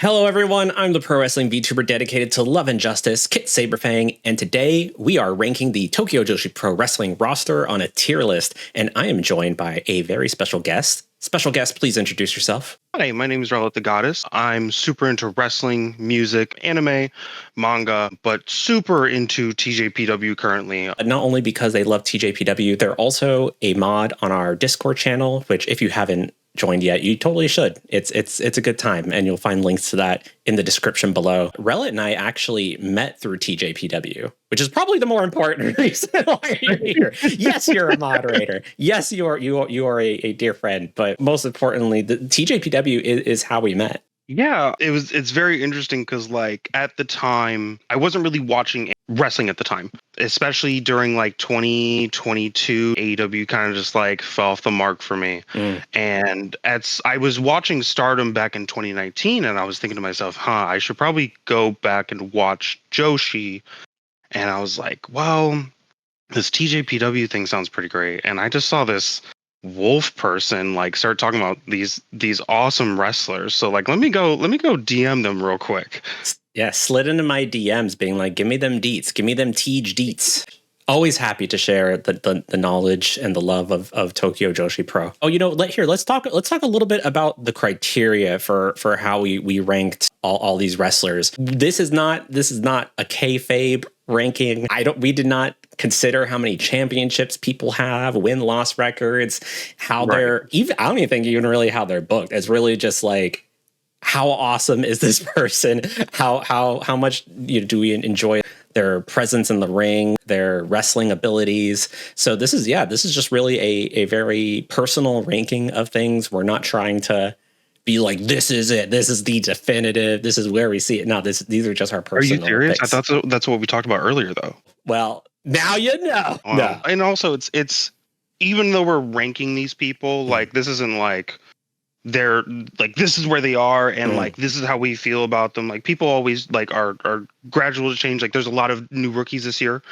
Hello everyone, I'm the pro wrestling VTuber dedicated to love and justice, Kit Saberfang, and today we are ranking the Tokyo Joshi Pro Wrestling roster on a tier list, and I am joined by a very special guest. Special guest, please introduce yourself. Hi, my name is Relyt the Goddess. I'm super into wrestling, music, anime, manga, but super into TJPW currently. Not only because they love TJPW, they're also a mod on our Discord channel, which if you haven't joined yet, you totally should. It's a good time, and you'll find links to that in the description below. Relyt and I actually met through TJPW, which is probably the more important reason why you're here. Yes, you're a moderator. Yes, you are a dear friend, but most importantly, the TJPW is how we met. Yeah, it's very interesting because like at the time I wasn't really watching wrestling at the time, especially during like 2022 AEW kind of just like fell off the mark for me. And I was watching Stardom back in 2019 and I was thinking to myself, I should probably go back and watch Joshi. And I was like, well, this TJPW thing sounds pretty great. And I just saw this wolf person like start talking about these awesome wrestlers, so like let me go DM them real quick. Yeah, slid into my DMs being like, give me them deets, give me them Tej deets. Always happy to share the knowledge and the love of Tokyo Joshi Pro. Oh, let's talk a little bit about the criteria for how we ranked all these wrestlers. This is not a kayfabe ranking. We did not consider how many championships people have, win-loss records, how they're even. I don't even think really how they're booked. It's really just like, how awesome is this person? How much do we enjoy their presence in the ring, their wrestling abilities? So this is just really a very personal ranking of things. We're not trying to be like, this is it, this is the definitive, this is where we see it. No, these are just our personal. Are you serious? picks. I thought that's what we talked about earlier, though. Well, now you know. No. And also, it's even though we're ranking these people, like this isn't like they're like this is where they are, and like this is how we feel about them. Like people always like are gradual to change. Like there's a lot of new rookies this year,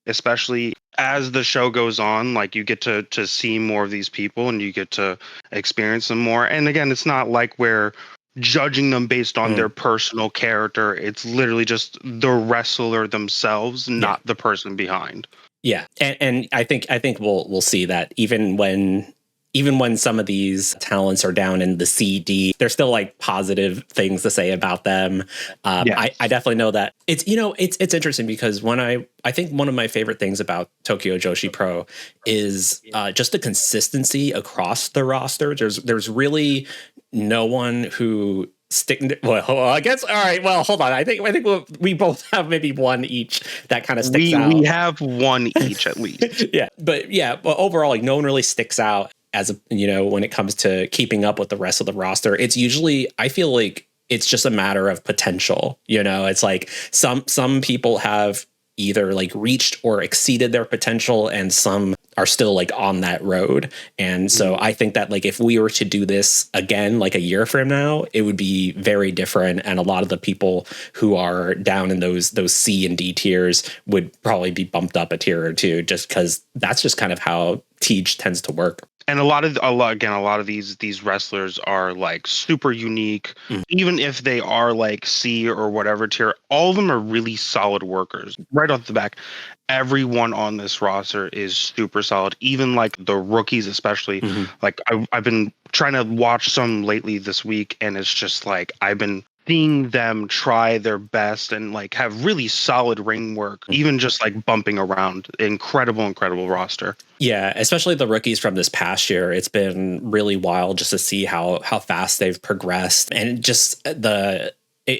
especially as the show goes on. Like you get to see more of these people and you get to experience them more. And again, it's not like we're judging them based on their personal character. It's literally just the wrestler themselves, not the person behind. Yeah, and I think we'll see that even when some of these talents are down in the CD, there's still like positive things to say about them. I definitely know that it's interesting because when I think one of my favorite things about Tokyo Joshi Pro is just the consistency across the roster. There's really no one who I guess. All right. Well, hold on. I think we both have maybe one each that kind of sticks out. We have one each at least. But overall, like no one really sticks out as when it comes to keeping up with the rest of the roster. It's usually, I feel like it's just a matter of potential. It's like some people have either like reached or exceeded their potential, and some are still like on that road. And so I think that like if we were to do this again like a year from now, it would be very different, and a lot of the people who are down in those C and D tiers would probably be bumped up a tier or two, just because that's just kind of how Tej tends to work. And a lot of these wrestlers are like super unique. Even if they are like C or whatever tier, all of them are really solid workers. Right off the back, everyone on this roster is super solid. Even like the rookies, especially. Like I've been trying to watch some lately this week, and it's just like I've been seeing them try their best and like have really solid ring work, even just like bumping around. Incredible roster. Yeah, especially the rookies from this past year. It's been really wild just to see how fast they've progressed, and just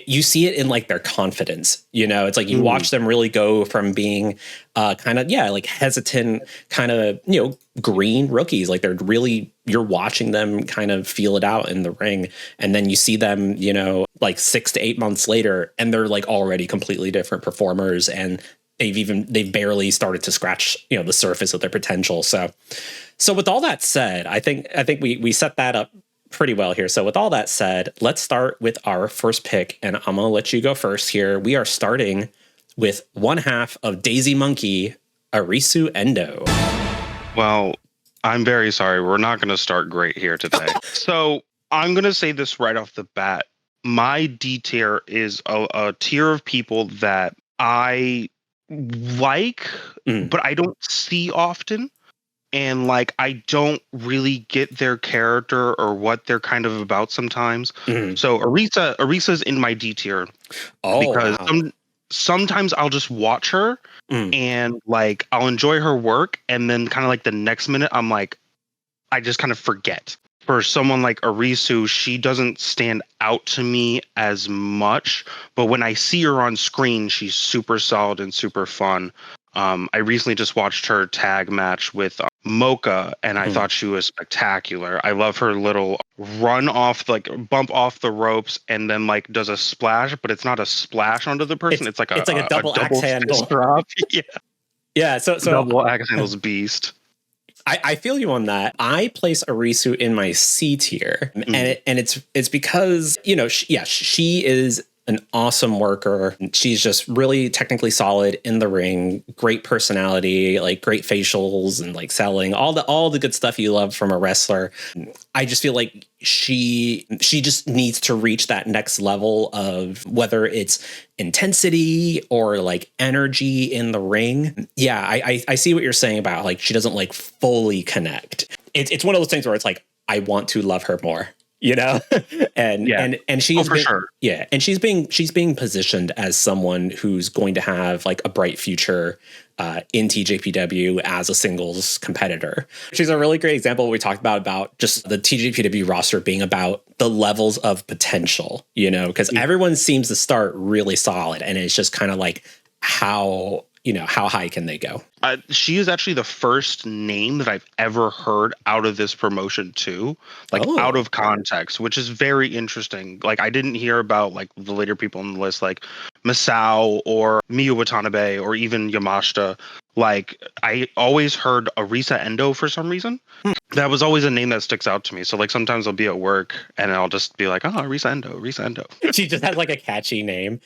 you see it in like their confidence. It's like you watch them really go from being kind of like hesitant, kind of green rookies. Like you're watching them kind of feel it out in the ring, and then you see them like 6 to 8 months later, and they're like already completely different performers, and they've barely started to scratch the surface of their potential. So with all that said, I think we set that up pretty well here. So with all that said, let's start with our first pick, and I'm gonna let you go first here. We are starting with one half of Daisy Monkey, Arisu Endo. Well, I'm very sorry. We're not going to start great here today. So I'm going to say this right off the bat. my D tier is a tier of people that I like, but I don't see often. And like, I don't really get their character or what they're kind of about sometimes. So Arisa's in my D tier because wow. sometimes I'll just watch her and like I'll enjoy her work, and then kind of like the next minute I'm like, I just kind of forget. For someone like Arisu, she doesn't stand out to me as much, but when I see her on screen, she's super solid and super fun. I recently just watched her tag match with Moka, and I thought she was spectacular. I love her little run off, like bump off the ropes, and then like does a splash, but it's not a splash onto the person. It's like a double axe handle drop. Yeah. So double axe handles beast. I feel you on that. I place Arisu in my C tier, and it's because, you know, she is an awesome worker. She's just really technically solid in the ring, great personality, like great facials and like selling, all the good stuff you love from a wrestler. I just feel like she just needs to reach that next level of whether it's intensity or like energy in the ring. Yeah, I see what you're saying about like she doesn't like fully connect. It's one of those things where it's like I want to love her more. You know, and she's and she's being positioned as someone who's going to have like a bright future in TJPW as a singles competitor. She's a really great example. We talked about just the TJPW roster being about the levels of potential, you know, because everyone seems to start really solid, and it's just kind of like how high can they go? She is actually the first name that I've ever heard out of this promotion too, like out of context, which is very interesting. Like I didn't hear about like the later people on the list, like Misao or Miu Watanabe or even Yamashita. Like I always heard Arisu Endo for some reason. That was always a name that sticks out to me. So like sometimes I'll be at work and I'll just be like, oh, Arisu Endo. She just has like a catchy name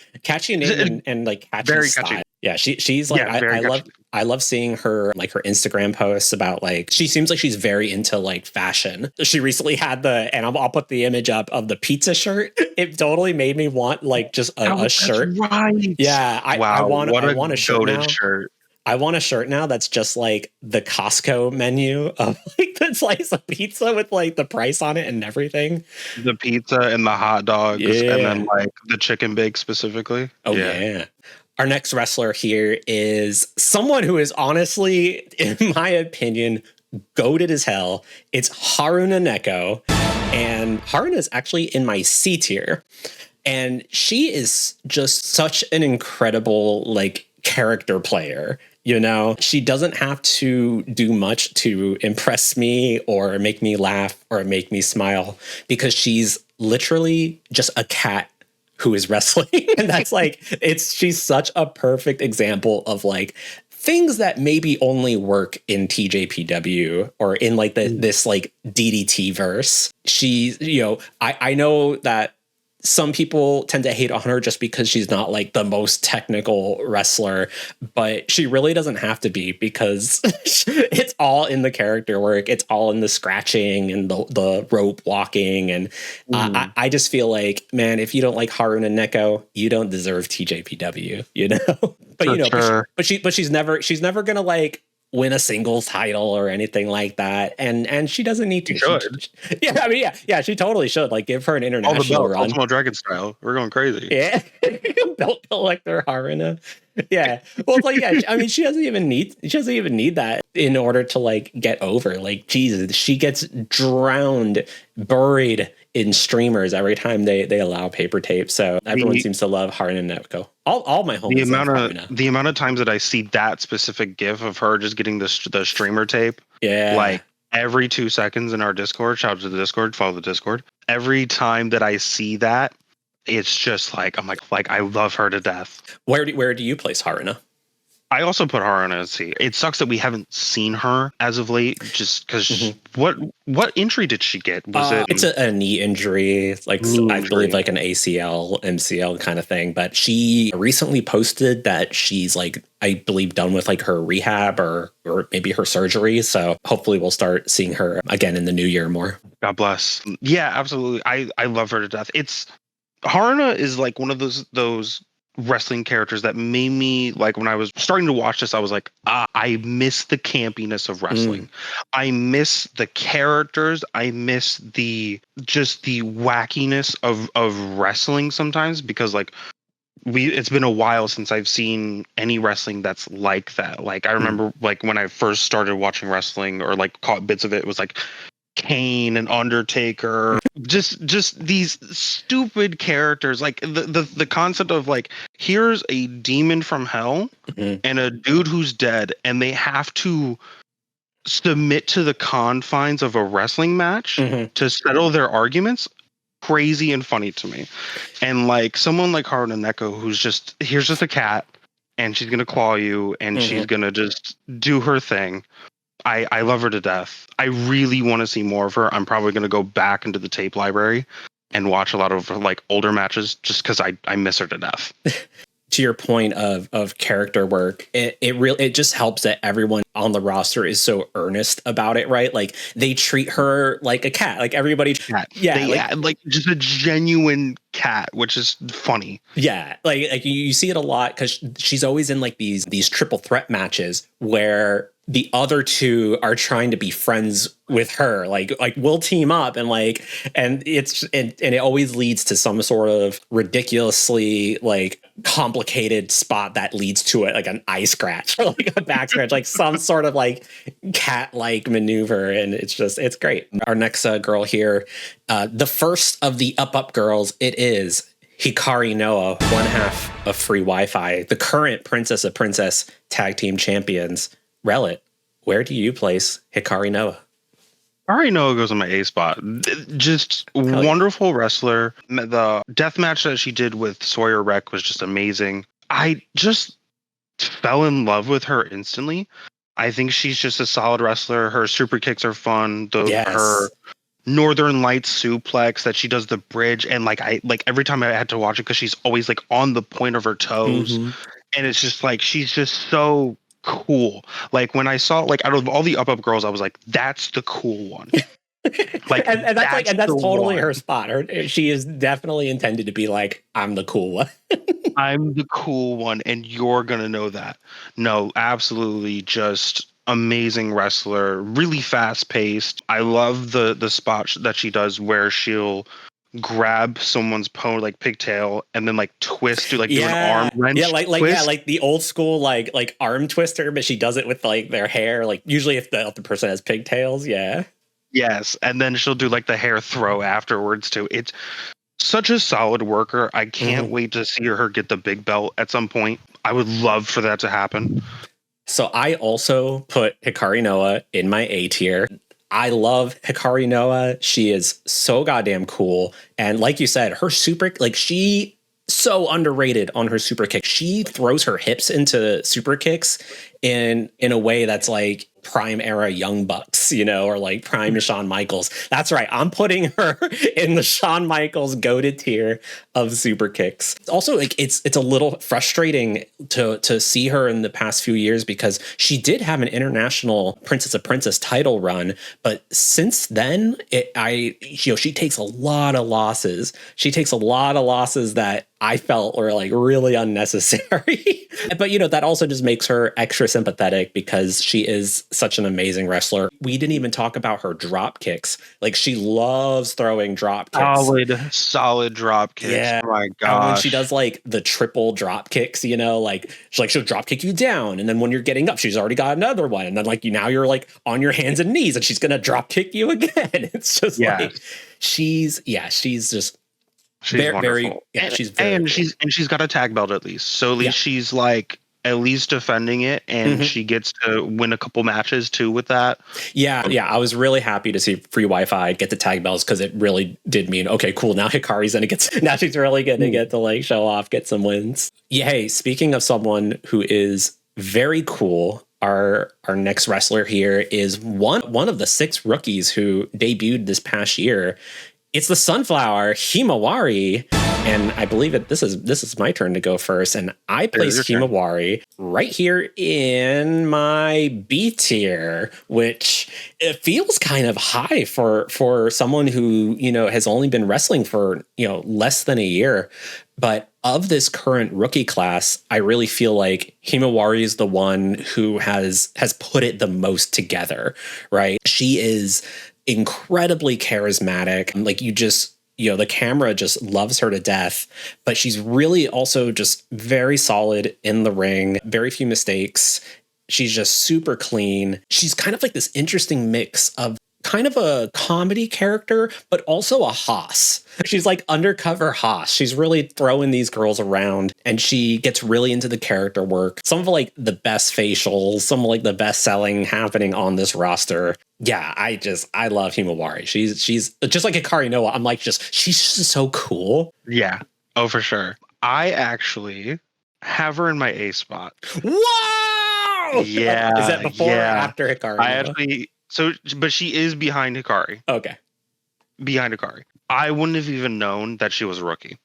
and like catchy very style. catchy. Yeah, she's like I love seeing her like her Instagram posts about like she seems like she's very into like fashion. She recently had and I'll put the image up of the pizza shirt. It totally made me want like just a shirt. Right. Yeah, I want a shirt. I want a shirt now that's just like the Costco menu of like the slice of pizza with like the price on it and everything. The pizza and the hot dogs and then like the chicken bake specifically. Oh yeah. Our next wrestler here is someone who is honestly, in my opinion, goated as hell. It's Haruna Neko. And Haruna is actually in my C tier. And she is just such an incredible like character player. You know, she doesn't have to do much to impress me or make me laugh or make me smile because she's literally just a cat who is wrestling. And that's like, she's such a perfect example of like things that maybe only work in TJPW or in like this like DDT verse. She's, you know, I know that some people tend to hate on her just because she's not like the most technical wrestler, but she really doesn't have to be because it's all in the character work. It's all in the scratching and the rope walking. And I just feel like, man, if you don't like Haruna Neko, you don't deserve TJPW, you know? But she's never going to like win a singles title or anything like that, and she doesn't need to. She should. She totally should. Like, give her an international run. Ultimo Dragon style. We're going crazy. Yeah, belt collector Haruna. Yeah, well, it's like I mean, she doesn't even need that in order to like get over. Like, Jesus, she gets buried in streamers every time they allow paper tape. So everyone seems to love Haruna Neko. All my homies love Haruna. The amount of times that I see that specific gif of her just getting the streamer tape, like every 2 seconds in our Discord. Shout out to the Discord. Follow the Discord. Every time that I see that, it's just like I'm like I love her to death. Where do you place Haruna? I also put Haruna at C. It sucks that we haven't seen her as of late, just because. What injury did she get? It's a knee injury, like I believe like an ACL, MCL kind of thing. But she recently posted that she's like, I believe, done with like her rehab or maybe her surgery. So hopefully we'll start seeing her again in the new year more. God bless. Yeah, absolutely. I love her to death. Haruna is like one of those wrestling characters that made me like when I was starting to watch this, I was like, I miss the campiness of wrestling. I miss the characters. I miss the wackiness of wrestling sometimes because like it's been a while since I've seen any wrestling that's like that. Like I remember like when I first started watching wrestling or like caught bits of it, it was like Kane and Undertaker, just these stupid characters. Like the concept of like here's a demon from hell and a dude who's dead, and they have to submit to the confines of a wrestling match to settle their arguments. Crazy and funny to me. And like someone like Haruna Neko, who's just here's just a cat, and she's gonna claw you, and she's gonna just do her thing. I love her to death. I really want to see more of her. I'm probably going to go back into the tape library and watch a lot of like older matches just because I miss her to death. To your point of character work, it just helps that everyone on the roster is so earnest about it, right? Like they treat her like a cat, like everybody. Like just a genuine cat, which is funny. Yeah, like you see it a lot because she's always in like these triple threat matches where the other two are trying to be friends with her, like we'll team up and it always leads to some sort of ridiculously like complicated spot that leads to it like an eye scratch or like a back scratch, like some sort of like cat like maneuver, and it's great. Our next girl here, the first of the up girls, it is Hikari Noa, one half of Free Wi-Fi, the current Princess of Princess Tag Team Champions. Relyt, where do you place Hikari Noa? Hikari Noa goes on my A spot. Just wonderful wrestler. The death match that she did with Sawyer Wreck was just amazing. I just fell in love with her instantly. I think she's just a solid wrestler. Her super kicks are fun. Her Northern Lights suplex that she does the bridge, and like every time I had to watch it because she's always like on the point of her toes, and it's just like she's just so cool. Like when I saw like out of all the up girls, I was like, that's the cool one. Like and that's totally her spot. She is definitely intended to be like, I'm the cool one. I'm the cool one, and you're gonna know that. No, absolutely, just amazing wrestler, really fast paced. I love the spot that she does where she'll grab someone's pigtail and then like twist do an arm wrench. Like the old school like arm twister, but she does it with like their hair. Like usually if the person has pigtails, Yes, and then she'll do like the hair throw afterwards too. It's such a solid worker. I can't wait to see her get the big belt at some point. I would love for that to happen. So I also put Hikari Noa in my A tier. I love Hikari Noa. She is so goddamn cool. And like you said, her super, like she so underrated on her super kick. She throws her hips into super kicks in a way that's like prime era Young Bucks, or like prime Shawn Michaels. That's right. I'm putting her in the Shawn Michaels goated tier of super kicks. Also, like it's a little frustrating to see her in the past few years because she did have an international Princess of Princess title run, but since then, she takes a lot of losses. She takes a lot of losses that I felt were like really unnecessary. But that also just makes her extra sympathetic because she is such an amazing wrestler. We didn't even talk about her drop kicks. Like she loves throwing drop kicks. Solid drop kicks. Yeah. Oh my gosh. And when she does like the triple drop kicks, like she'll drop kick you down, and then when you're getting up, she's already got another one, and then like now you're like on your hands and knees, and she's gonna drop kick you again. It's just like she's just. She's wonderful. She's got a tag belt at least. So at least she's like at least defending it, and she gets to win a couple matches too with that. Yeah. I was really happy to see Free Wi-Fi get the tag belts because it really did mean, okay, cool. Now Hikari's now she's really going to get to like show off, get some wins. Yeah. Hey, speaking of someone who is very cool, our next wrestler here is one of the 6 rookies who debuted this past year. It's the Sunflower Himawari, and I believe this is my turn to go first, and I place Himawari right here in my B tier, which it feels kind of high for someone who, you know, has only been wrestling for, you know, less than a year. But of this current rookie class, I really feel like Himawari is the one who has put it the most together, right? She is incredibly charismatic. Like, you know, the camera just loves her to death, but she's really also just very solid in the ring, very few mistakes. She's just super clean. She's kind of like this interesting mix of kind of a comedy character, but also a hoss. She's like undercover hoss. She's really throwing these girls around, and she gets really into the character work. Some of like the best facials, some of like the best selling happening on this roster. Yeah, I love Himawari. She's just like Hikari Noa. I'm like, she's just so cool. Yeah. Oh, for sure. I actually have her in my A spot. Whoa! Yeah. Is that before or after Hikari Noa? But she is behind Hikari. Okay. Behind Hikari. I wouldn't have even known that she was a rookie.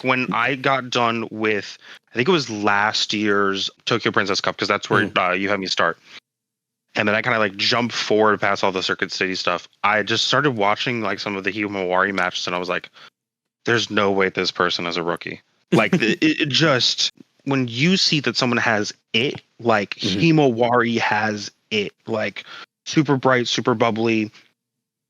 When I got done with, I think it was last year's Tokyo Princess Cup, because that's where you had me start. And then I kind of like jumped forward past all the Circuit City stuff. I just started watching like some of the Himawari matches, and I was like, there's no way this person is a rookie. Like, it just, when you see that someone has it, like Himawari has it, like super bright, super bubbly,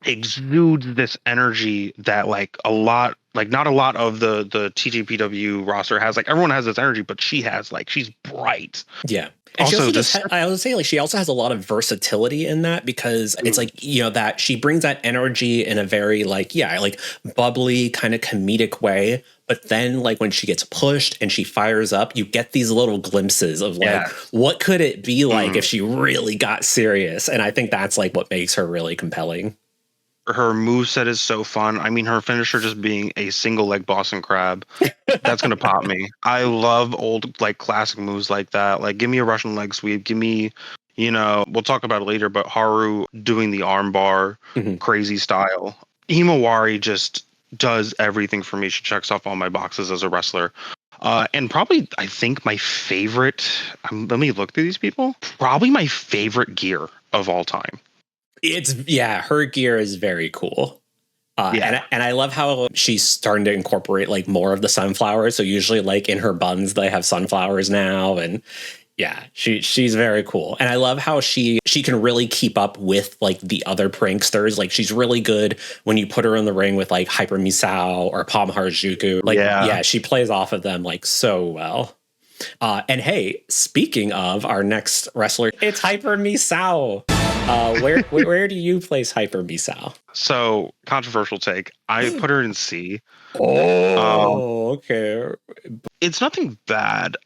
exudes this energy that like a lot, like not a lot of the TJPW roster has. Like, everyone has this energy, but she has, like, she's bright. Yeah. And also I would say, like, she also has a lot of versatility in that, because it's like, you know, that she brings that energy in a very like, yeah, like bubbly kind of comedic way. But then like when she gets pushed and she fires up, you get these little glimpses of like, what could it be like if she really got serious? And I think that's like what makes her really compelling. Her moveset is so fun. I mean, her finisher just being a single leg Boston Crab, that's going to pop me. I love old, like, classic moves like that. Like, give me a Russian leg sweep. Give me, you know, we'll talk about it later, but Haru doing the armbar, crazy style. Himawari just does everything for me. She checks off all my boxes as a wrestler. And probably, I think my favorite, let me look through these people, probably my favorite gear of all time. Her gear is very cool. And I love how she's starting to incorporate like more of the sunflowers. So usually like in her buns, they have sunflowers now. And yeah, she's very cool. And I love how she can really keep up with like the other pranksters. Like, she's really good when you put her in the ring with like Hyper Misao or Pom Harajuku. Like, she plays off of them like so well. And hey, speaking of our next wrestler, it's Hyper Misao. Where do you place Hyper Misao? So, controversial take. I put her in C. Okay. It's nothing bad.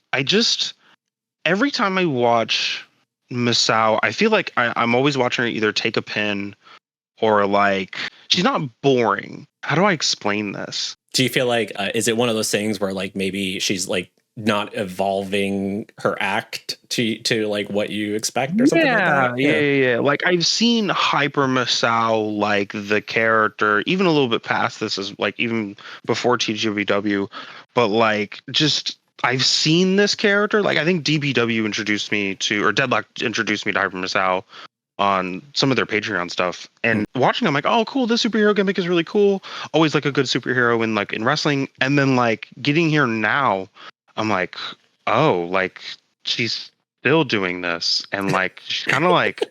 Every time I watch Misao, I feel like I'm always watching her either take a pin or like, she's not boring. How do I explain this? Do you feel like, is it one of those things where like maybe she's like not evolving her act to like what you expect or something like that? Yeah. Like, I've seen Hyper Misao, like the character, even a little bit past this, is like even before TJPW, but like just I've seen this character. Like, I think DBW introduced me to, or Deadlock introduced me to Hyper Misao on some of their Patreon stuff, and watching, I'm like, oh, cool, this superhero gimmick is really cool. Always like a good superhero in wrestling, and then like getting here now, I'm like, oh, like she's still doing this, and like she's kind of like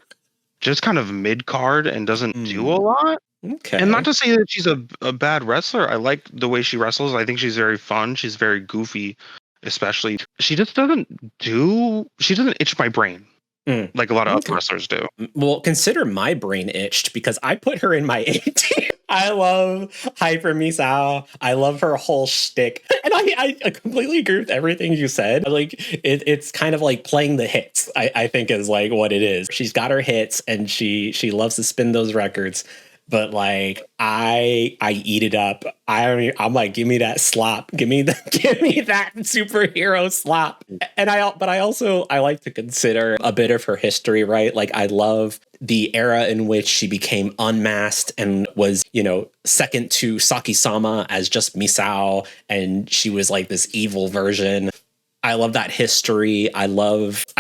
just kind of mid card and doesn't do a lot. Okay. And not to say that she's a bad wrestler. I like the way she wrestles. I think she's very fun. She's very goofy, especially. She doesn't itch my brain like a lot of other wrestlers do. Well, consider my brain itched because I put her in my A team. I love Hyper Misao. I love her whole shtick. And I completely agree with everything you said. Like, it's kind of like playing the hits, I think is like what it is. She's got her hits and she loves to spin those records. But like, I eat it up. I'm like, give me that slop. Give me that superhero slop. And I like to consider a bit of her history, right? Like, I love the era in which she became unmasked and was, you know, second to Saki-sama as just Misao, and she was like this evil version. I love that history. I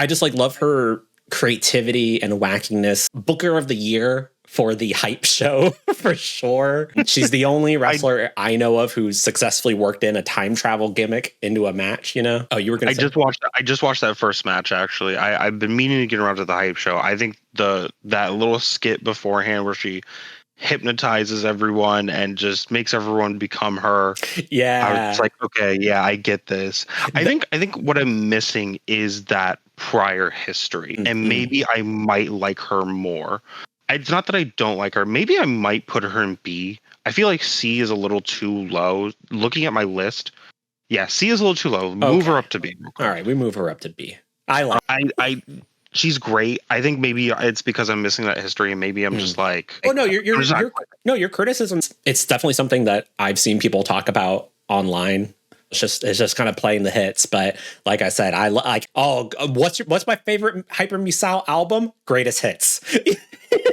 just love her creativity and wackiness. Booker of the Year for the hype show for sure. She's the only wrestler I know of who's successfully worked in a time travel gimmick into a match, you know? Oh, you were going to I just watched that first match, actually. I've been meaning to get around to the hype show. I think that little skit beforehand where she hypnotizes everyone and just makes everyone become her. Yeah. I was like, okay, yeah, I get this. I think what I'm missing is that prior history. Mm-hmm. And maybe I might like her more. It's not that I don't like her. Maybe I might put her in B. I feel like C is a little too low. Looking at my list, yeah, C is a little too low. Move her up to B. All right, we move her up to B. She's great. I think maybe it's because I'm missing that history, and maybe I'm just like. Oh no, your criticism. It's definitely something that I've seen people talk about online. It's just kind of playing the hits, but like I said, I like. Oh, what's my favorite Hyper Misao album? Greatest Hits.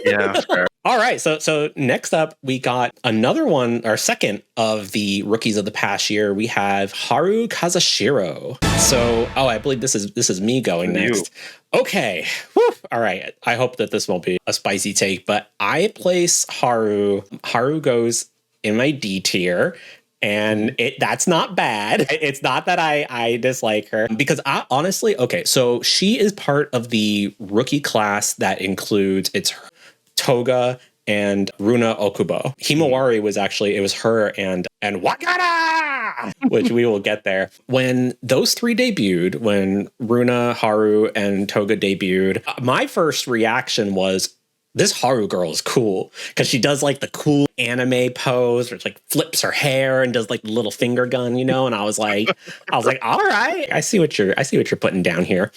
Yeah. Sure. All right, so next up we got another one, our second of the rookies of the past year. We have Haru Kazushiro. So, I believe this is me going next. Okay, whew. All right. I hope that this won't be a spicy take, but I place Haru. Haru goes in my D tier. And that's not bad. It's not that I dislike her, because I honestly, okay, so she is part of the rookie class that includes Toga and Runa Okubo. Himawari was it was her and Wakana, which we will get there. When those three debuted, when Runa, Haru, and Toga debuted, my first reaction was, this Haru girl is cool, because she does like the cool anime pose, where it's like flips her hair and does like the little finger gun, you know. And I was like, all right, I see what you're putting down here.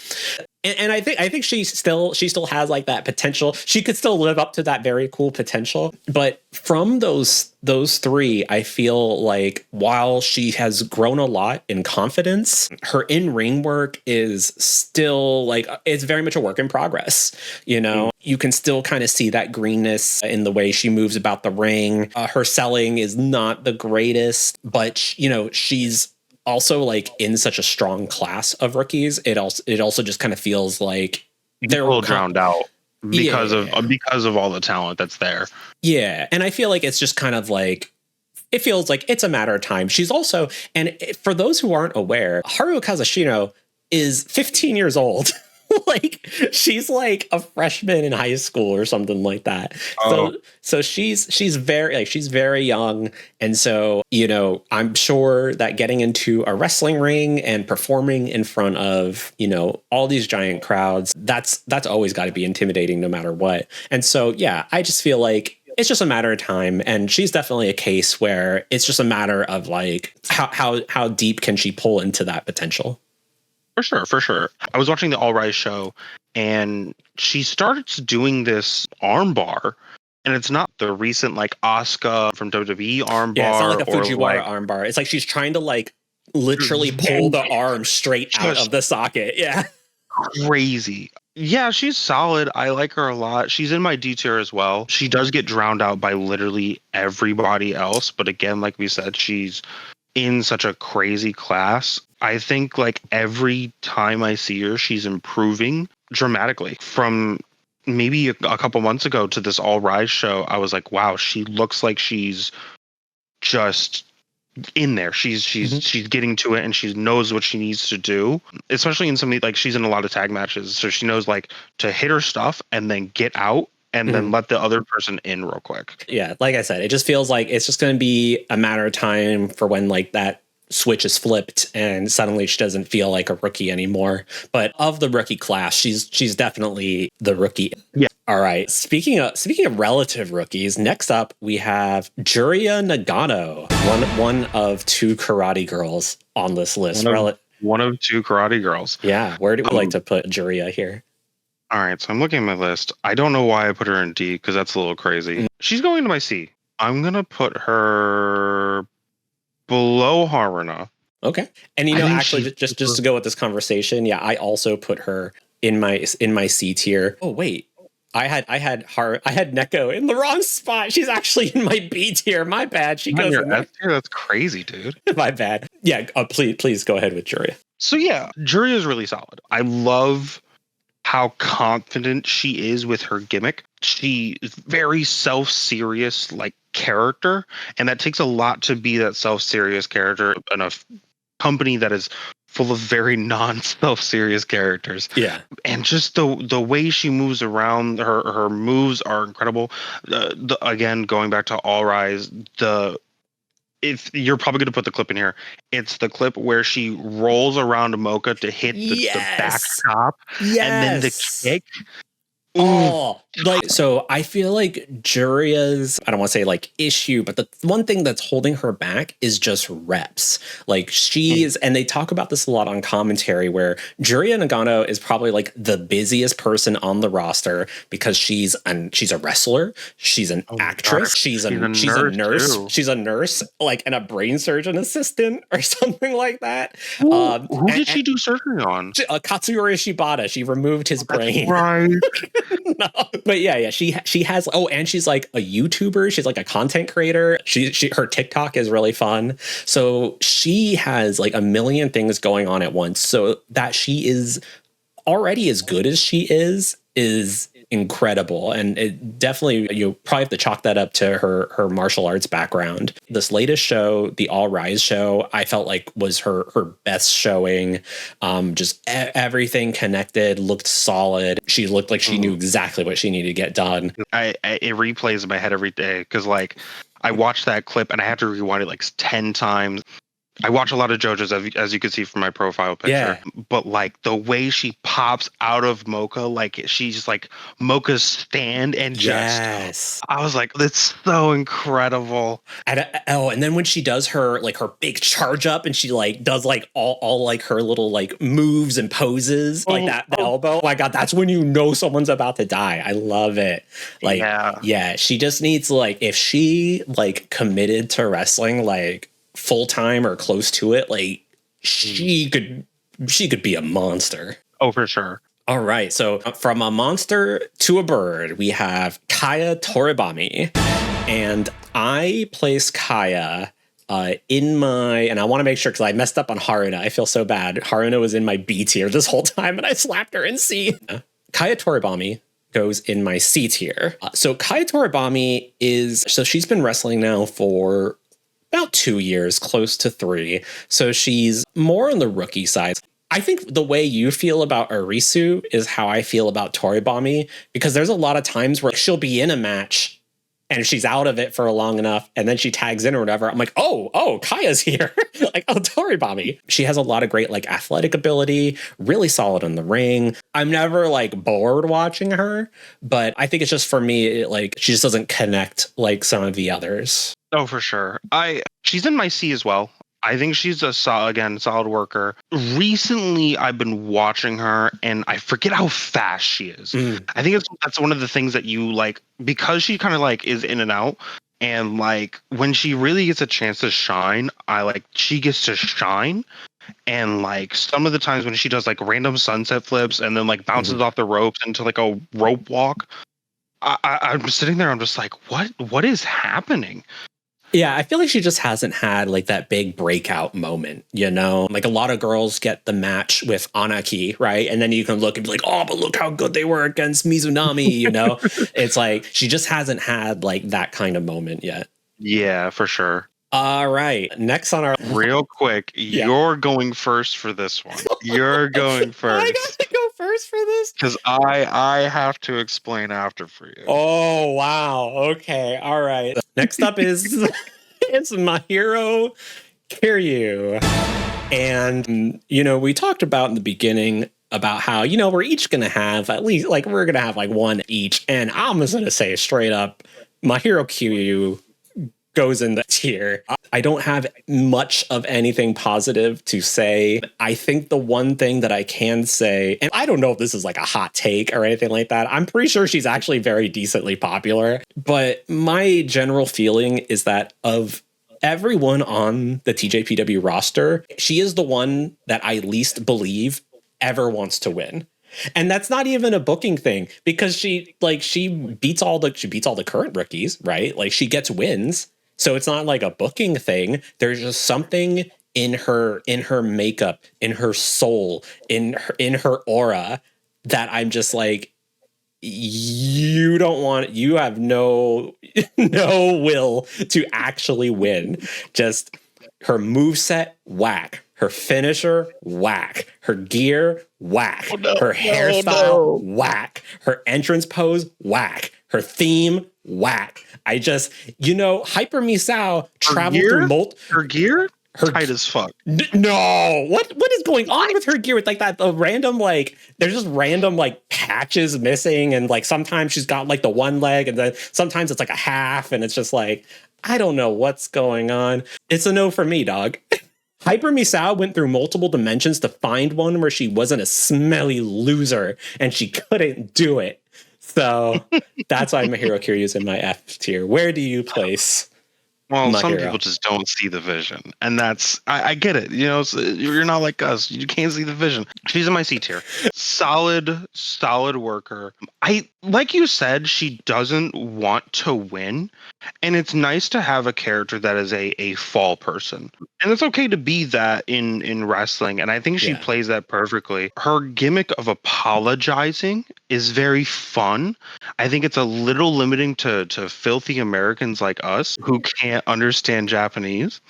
And I think she still has like that potential. She could still live up to that very cool potential. But from those three, I feel like while she has grown a lot in confidence, her in-ring work is still like, it's very much a work in progress. You know, you can still kind of see that greenness in the way she moves about the ring. Her selling is not the greatest, but you know, she's also like in such a strong class of rookies. It also just kind of feels like they're all drowned out because of all the talent that's there. Yeah, and I feel like it's just kind of like, it feels like it's a matter of time. She's also, and for those who aren't aware, Haru Kazushiro is 15 years old. Like, she's like a freshman in high school or something like that. Oh. So she's very young. And so, you know, I'm sure that getting into a wrestling ring and performing in front of, you know, all these giant crowds, that's always got to be intimidating no matter what. And so, yeah, I just feel like it's just a matter of time. And she's definitely a case where it's just a matter of like, how deep can she pull into that potential? For sure. I was watching the All Rise show, and she starts doing this armbar, and it's not the recent like Asuka from WWE armbar. Yeah, it's not like a Fujiwara armbar. It's like she's trying to like literally pull the arm straight out of the socket. Yeah. Crazy. Yeah, she's solid. I like her a lot. She's in my D tier as well. She does get drowned out by literally everybody else. But again, like we said, she's in such a crazy class. I think like every time I see her, she's improving dramatically. From maybe a couple months ago to this All Rise show, I was like, wow, she looks like she's just in there. She's getting to it, and she knows what she needs to do, especially in something like she's in a lot of tag matches. So she knows like to hit her stuff and then get out and then let the other person in real quick. Yeah, like I said, it just feels like it's just going to be a matter of time for when like that switch is flipped and suddenly she doesn't feel like a rookie anymore. But of the rookie class, she's definitely the rookie. Yeah. All right. Speaking of relative rookies, next up we have Juria Nagano, one of two karate girls on this list. One of two karate girls. Yeah. Where do we like to put Juria here? All right, so I'm looking at my list. I don't know why I put her in D, because that's a little crazy. She's going to my C. I'm going to put her below Haruna. Okay. And you know, actually, just to go with this conversation, yeah, I also put her in my C tier. Oh, wait. I had Neko in the wrong spot. She's actually in my B tier. My bad. She goes in F tier. That's crazy, dude. My bad. Yeah, please go ahead with Juria. So yeah, Juria is really solid. I love how confident she is with her gimmick. She is very self-serious like character, and that takes a lot to be that self-serious character in a company that is full of very non-self-serious characters. Yeah. And just the way she moves around, her moves are incredible. Again, going back to All Rise, if you're probably going to put the clip in here, it's the clip where she rolls around Moka to hit the back top, and then the kick. Oh, like, so I feel like Juria's, I don't want to say like issue, but the one thing that's holding her back is just reps. Like she's, and they talk about this a lot on commentary, where Juria Nagano is probably like the busiest person on the roster because she's a wrestler, she's an actress, she's a nurse, she's a nurse, like, and a brain surgeon assistant or something like that. Who did she do surgery on? Katsuyori Shibata. She removed his brain. Right. No. But yeah, she has, oh, and she's like a YouTuber. She's like a content creator. Her TikTok is really fun. So she has like a million things going on at once. So that she is already as good as she is incredible. And it definitely, you probably have to chalk that up to her martial arts background. This latest show, the All Rise show, I felt like was her best showing. Just everything connected, looked solid. She looked like she knew exactly what she needed to get done. It replays in my head every day because like I watched that clip and I had to rewind it like 10 times. I watch a lot of JoJo's, as you can see from my profile picture, but like the way she pops out of Moka, like she's like Moka's stand and just, I was like, that's so incredible. And then when she does her big charge up and she like does like all like her little like moves and poses, like the elbow. Oh my God, that's when you know someone's about to die. I love it. Like, yeah, she just needs like, if she like committed to wrestling, like full time or close to it, like she could be a monster. Oh, for sure. All right, so from a monster to a bird, we have Kaya Toribami, and I place Kaya in my, and I want to make sure because I messed up on Haruna. I feel so bad. Haruna was in my B tier this whole time, and I slapped her in C. Kaya Toribami goes in my C tier. So Kaya Toribami she's been wrestling now for about 2 years, close to 3. So she's more on the rookie side. I think the way you feel about Arisu is how I feel about Toribami, because there's a lot of times where she'll be in a match and she's out of it for long enough and then she tags in or whatever. I'm like, oh, Kaya's here. Like, oh, Toribami. She has a lot of great like athletic ability, really solid in the ring. I'm never like bored watching her, but I think it's just for me, like she just doesn't connect like some of the others. Oh, for sure. She's in my C as well. I think she's a solid worker. Recently, I've been watching her, and I forget how fast she is. I think that's one of the things that you like, because she kind of like is in and out, and like when she really gets a chance to shine, she gets to shine. And like some of the times when she does like random sunset flips and then like bounces off the ropes into like a rope walk, I'm sitting there. I'm just like, what is happening? Yeah, I feel like she just hasn't had like that big breakout moment, you know? Like a lot of girls get the match with Anaki, right? And then you can look and be like, oh, but look how good they were against Mizunami, you know? It's like she just hasn't had like that kind of moment yet. Yeah, for sure. All right. Next on our... Real quick, you're going first for this one. You're going first. I got to go first for this? Because I have to explain after for you. Oh, wow. Okay. All right. Next up is it's Mahiro Kiryu. And, you know, we talked about in the beginning about how, you know, we're each going to have at least, like, we're going to have like one each. And I'm just going to say straight up, Mahiro Kiryu goes in the tier. I don't have much of anything positive to say. I think the one thing that I can say, and I don't know if this is like a hot take or anything like that, I'm pretty sure she's actually very decently popular, but my general feeling is that of everyone on the TJPW roster, she is the one that I least believe ever wants to win. And that's not even a booking thing because she beats all the current rookies, right? Like she gets wins. So it's not like a booking thing. There's just something in her makeup, in her soul, in her aura that I'm just like, you have no will to actually win. Just her moveset, whack. Her finisher, whack. Her gear, whack. Her hairstyle, whack. Her entrance pose, whack. Her theme, whack. I just, Hyper Misao traveled through her gear? Tight as fuck. No, what is going on with her gear? With like that random there's just random patches missing, and sometimes she's got the one leg, and then sometimes it's a half, and it's just I don't know what's going on. It's a no for me, dog. Hyper Misao went through multiple dimensions to find one where she wasn't a smelly loser, and she couldn't do it. So that's why Mahiro Kiryu is in my F tier. Where do you place? Well, some people just don't see the vision, and that's I get it. You're not like us. You can't see the vision. She's in my C tier. Solid worker. Like you said, she doesn't want to win, and it's nice to have a character that is a fall person, and it's okay to be that in wrestling. And I think she plays that perfectly. Her gimmick of apologizing is very fun. I think it's a little limiting to filthy Americans like us who can't understand Japanese.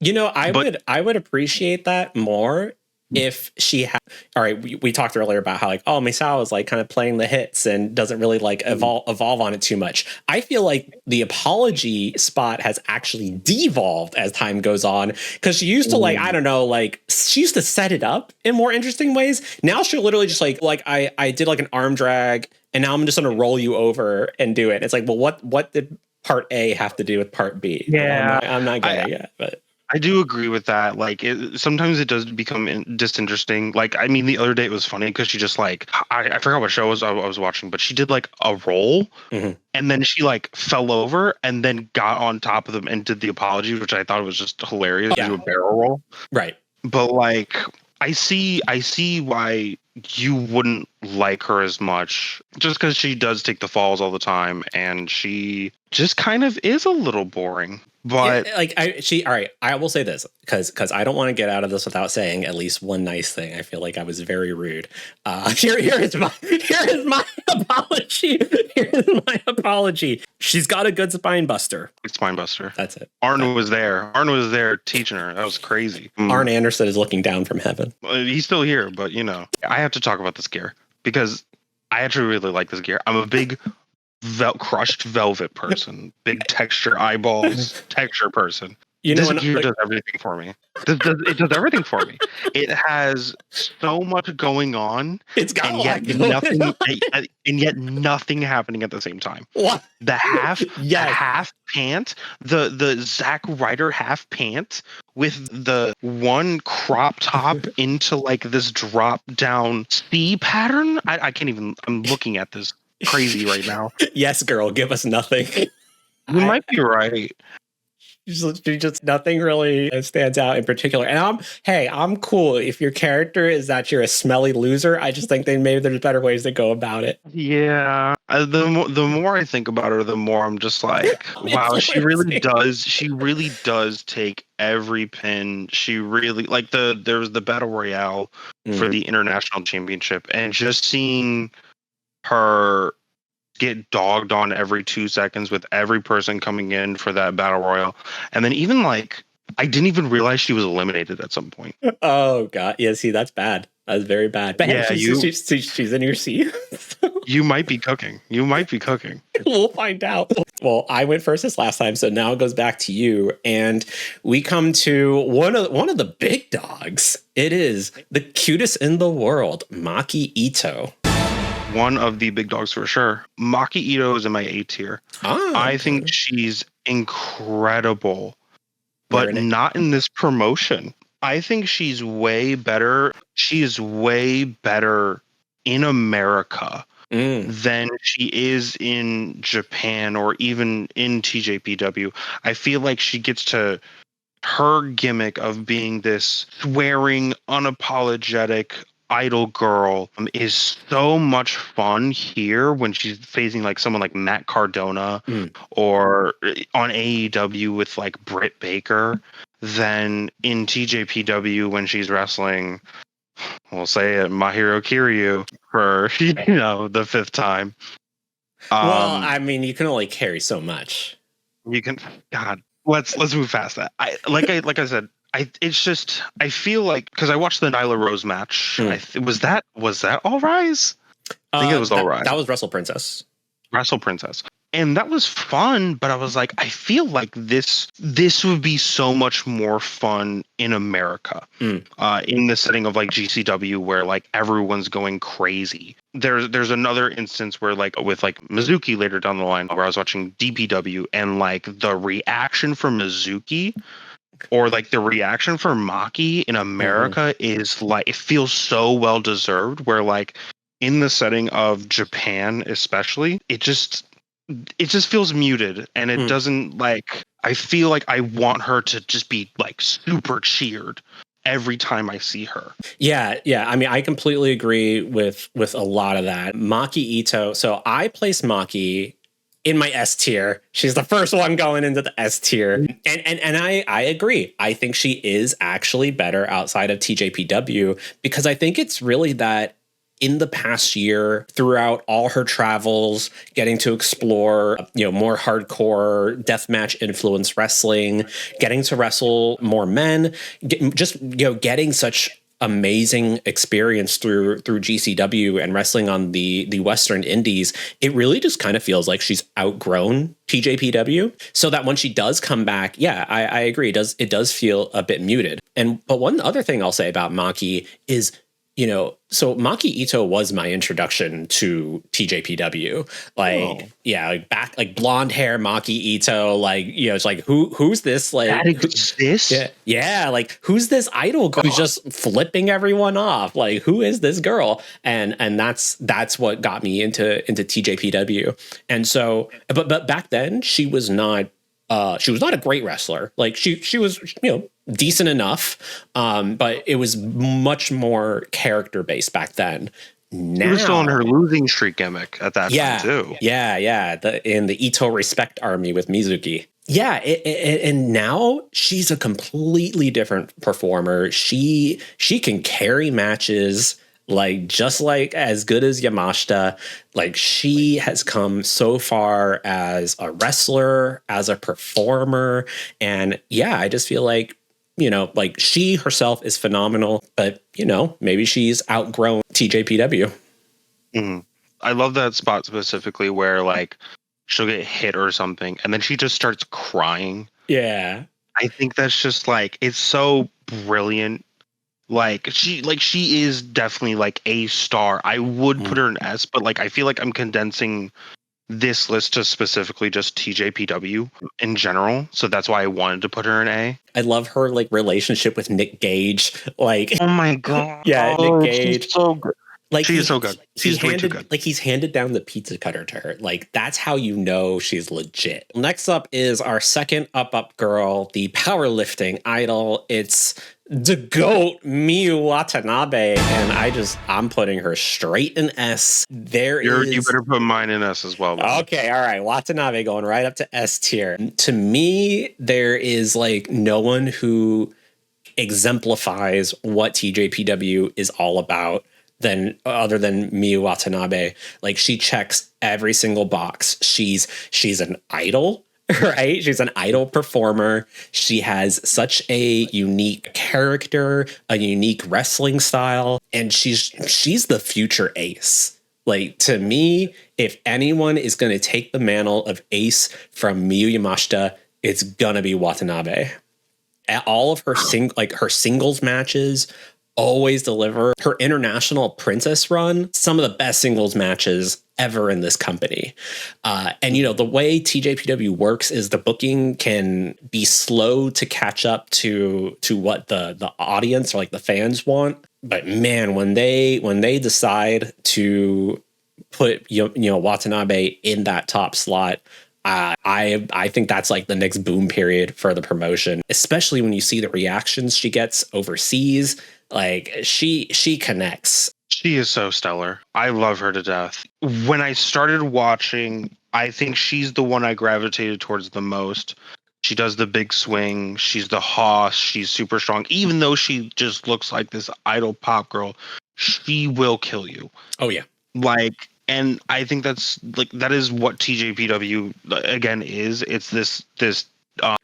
I would appreciate that more if she had. All right, we talked earlier about how Misao is kind of playing the hits and doesn't really evolve on it too much. I feel like the apology spot has actually devolved as time goes on, because she used to she used to set it up in more interesting ways. Now she'll literally just I did an arm drag, and now I'm just going to roll you over and do it. It's well, what did part A have to do with part B? Yeah, I'm not getting it, but I do agree with that. Sometimes it does become disinteresting. The other day it was funny because she just I forgot what show I was watching, but she did a roll, and then she fell over and then got on top of them and did the apology, which I thought was just hilarious. Yeah. Do a barrel roll, right? But I see why you wouldn't like her as much, just because she does take the falls all the time, and she just kind of is a little boring. But all right, I will say this because I don't want to get out of this without saying at least one nice thing. I feel like I was very rude. Here is my apology. Here is my apology. She's got a good spine buster. Spine buster. That's it. Arn was there. Arn was there teaching her. That was crazy. Arn Anderson is looking down from heaven. He's still here, but I have to talk about this gear because I actually really like this gear. I'm a big crushed velvet person, big texture eyeballs, texture person. This gear does everything for me. It does everything for me. It has so much going on, and yet nothing happening at the same time. What? The half pant, the Zack Ryder half pant with the one crop top into this drop down C pattern. I can't even. I'm looking at this crazy right now. Yes, girl, give us nothing. You might be right. Just nothing really stands out in particular. And I'm cool if your character is that you're a smelly loser. I just think maybe there's better ways to go about it. Yeah. The more I think about her, the more I'm just wow, she really does take every pin. She really there was the battle royale for the international championship, and just seeing her get dogged on every 2 seconds with every person coming in for that battle royal, and then even I didn't even realize she was eliminated at some point. Oh god, yeah. See, that's bad. That's very bad. But yeah, she's in your seat. You might be cooking. We'll find out. Well, I went first this last time, so now it goes back to you, and we come to one of the big dogs. It is the cutest in the world, Maki Itoh. One of the big dogs for sure. Maki Itoh is in my A tier. I think she's incredible, but not in this promotion. I think she's way better. She is way better in America than she is in Japan or even in TJPW. I feel like she gets to her gimmick of being this swearing, unapologetic, idol girl is so much fun here when she's facing like someone like Matt Cardona or on AEW with like Britt Baker than in TJPW when she's wrestling, we'll say it, Mahiro Kiryu for, the fifth time. Well, I mean, you can only carry so much. You can, God, let's move past that. I said, it's just, I feel like, because I watched the Nyla Rose match. Was that All Rise? I think it was All Rise. That was Wrestle Princess. Wrestle Princess. And that was fun, but I was like, I feel like this would be so much more fun in America, in the setting of like GCW where like everyone's going crazy. There's another instance where like with like Mizuki later down the line where I was watching DPW and like the reaction for Mizuki or like the reaction for Maki in America is like, it feels so well deserved where like in the setting of Japan especially, it just feels muted and it doesn't like, I feel like I want her to just be like super cheered every time I see her. Yeah. I mean, I completely agree with a lot of that. Maki Itoh. So I place Maki in my S tier. She's the first one going into the S tier. And I agree. I think she is actually better outside of TJPW because I think it's really that in the past year, throughout all her travels, getting to explore, more hardcore deathmatch influence wrestling, getting to wrestle more men, getting such amazing experience through GCW and wrestling on the Western Indies, it really just kind of feels like she's outgrown TJPW. So that when she does come back, I agree. It does feel a bit muted. But one other thing I'll say about Maki is, so Maki Itoh was my introduction to TJPW. Back like blonde hair Maki Itoh, it's like who's this like that exists? Like who's this idol who's just flipping everyone off? Like who is this girl? And that's what got me into TJPW. And so but back then she was not a great wrestler. Like she was, decent enough. But it was much more character based back then. Now, she was still on her losing streak gimmick at that time too. In the Itoh Respect Army with Mizuki. And now she's a completely different performer. She can carry matches like just like as good as Yamashita. Like she has come so far as a wrestler, as a performer, and I just feel like like she herself is phenomenal, but maybe she's outgrown TJPW. I love that spot specifically where like she'll get hit or something and then she just starts crying. Yeah. I think that's just like, it's so brilliant. Like she is definitely like a star. I would put her in S, but like I feel like I'm condensing this list to specifically just TJPW in general. So that's why I wanted to put her in A. I love her like relationship with Nick Gage. Like, oh my God. Yeah, Nick Gage. She's so good. Like she is so good. She's way too good. Like he's handed down the pizza cutter to her. Like that's how you know she's legit. Next up is our second up girl, the powerlifting idol. It's the GOAT, Miu Watanabe, and I'm putting her straight in S. You better put mine in S as well. Man. Okay, all right. Watanabe going right up to S tier. To me, there is like no one who exemplifies what TJPW is all about other than Miu Watanabe. Like she checks every single box. She's an idol, right? She's an idol performer. She has such a unique character, a unique wrestling style, and she's the future ace. Like to me, if anyone is going to take the mantle of ace from Miyu Yamashita, it's gonna be Watanabe. At all of her singles matches always deliver. Her international princess run, some of the best singles matches ever in this company. And the way TJPW works is the booking can be slow to catch up to what the audience or like the fans want. But man, when they decide to put Watanabe in that top slot, I think that's like the next boom period for the promotion, especially when you see the reactions she gets overseas. Like she connects. She is so stellar. I love her to death. When I started watching, I think she's the one I gravitated towards the most. She does the big swing. She's the hoss. She's super strong. Even though she just looks like this idol pop girl, she will kill you. Oh yeah. Like, and I think that's like that is what TJPW again is. It's this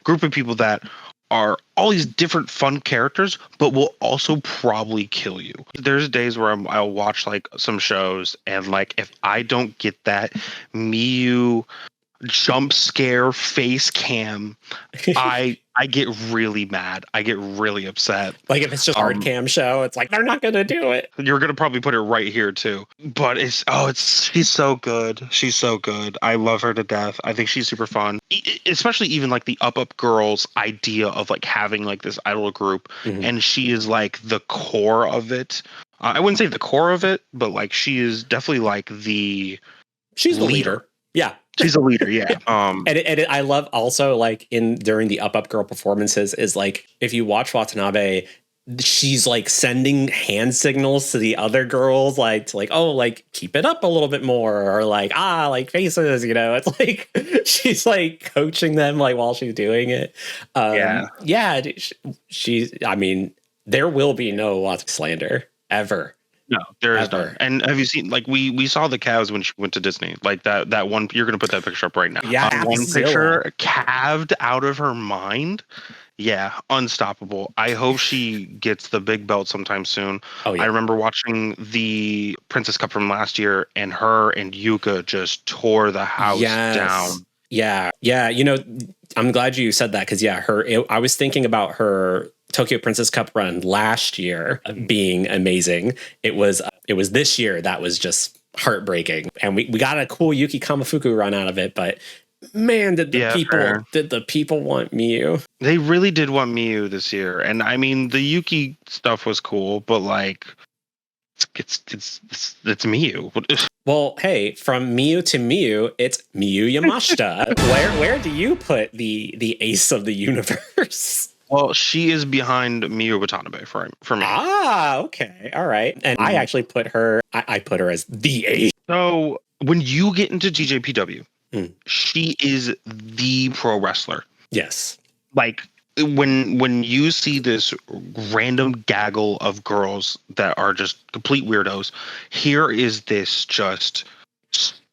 group of people that are all these different fun characters, but will also probably kill you. There's days where I'll watch like some shows, and like if I don't get that Miyu jump scare face cam, I get really mad. I get really upset. Like if it's just hard cam show, it's like they're not gonna do it. You're gonna probably put it right here too. But she's so good. She's so good. I love her to death. I think she's super fun. Especially even like the up girls idea of like having like this idol group, and she is like the core of it. I wouldn't say the core of it, but like she is definitely like she's the leader. Yeah. She's a leader, yeah. And I love also like during the up girl performances is like if you watch Watanabe, she's like sending hand signals to the other girls, like to like, oh, like keep it up a little bit more, or like like faces, you know. It's like she's like coaching them like while she's doing it. She's. I mean, there will be no Watanabe slander ever. No, there is none. And have you seen like we saw the calves when she went to Disney? Like that one. You're gonna put that picture up right now. Yeah, one picture calved out of her mind. Yeah, unstoppable. I hope she gets the big belt sometime soon. Oh, yeah. I remember watching the Princess Cup from last year, and her and Yuka just tore the house down. Yeah. You know, I'm glad you said that because I was thinking about her Tokyo Princess Cup run last year being amazing. It was this year that was just heartbreaking, and we got a cool Yuki Kamifuku run out of it, but man, did the people want Miyu? They really did want Miyu this year, and I mean the Yuki stuff was cool, but like it's Miyu. Well, hey, from Miyu to Miyu, it's Miyu Yamashita. where do you put the ace of the universe? Well, she is behind Miu Watanabe for me. Ah, okay. All right. And I actually put her as the ace. So when you get into TJPW, she is the pro wrestler. Yes. Like when you see this random gaggle of girls that are just complete weirdos, here is this just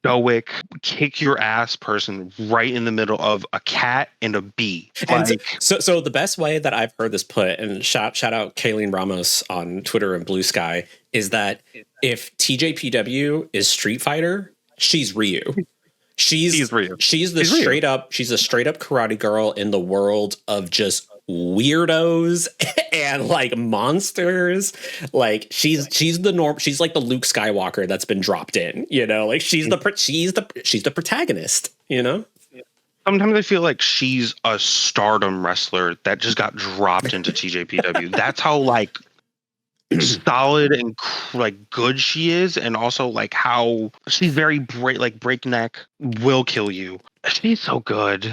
stoic, kick your ass person right in the middle of a cat and a bee. And so the best way that I've heard this put, and shout out Kayleen Ramos on Twitter and Blue Sky, is that if TJPW is Street Fighter, she's Ryu. She's Ryu. She's a straight up karate girl in the world of just weirdos and like monsters. Like she's the norm. She's like the Luke Skywalker that's been dropped in, you know, like she's the protagonist, you know. Sometimes I feel like she's a stardom wrestler that just got dropped into TJPW. That's how like solid and like good she is, and also like how she's very breakneck, will kill you. She's so good.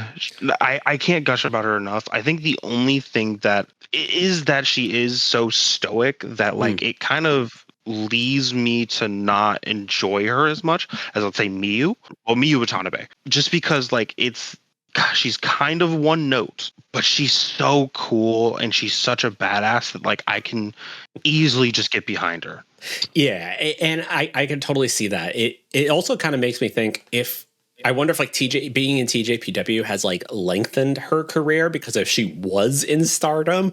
I can't gush about her enough. I think the only thing that is that she is so stoic that like it kind of leads me to not enjoy her as much as, let's say, Miyu Watanabe, just because like she's kind of one note, but she's so cool and she's such a badass that like I can easily just get behind her. Yeah, and I can totally see that. It also kind of makes me think I wonder if like being in TJPW has like lengthened her career, because if she was in Stardom,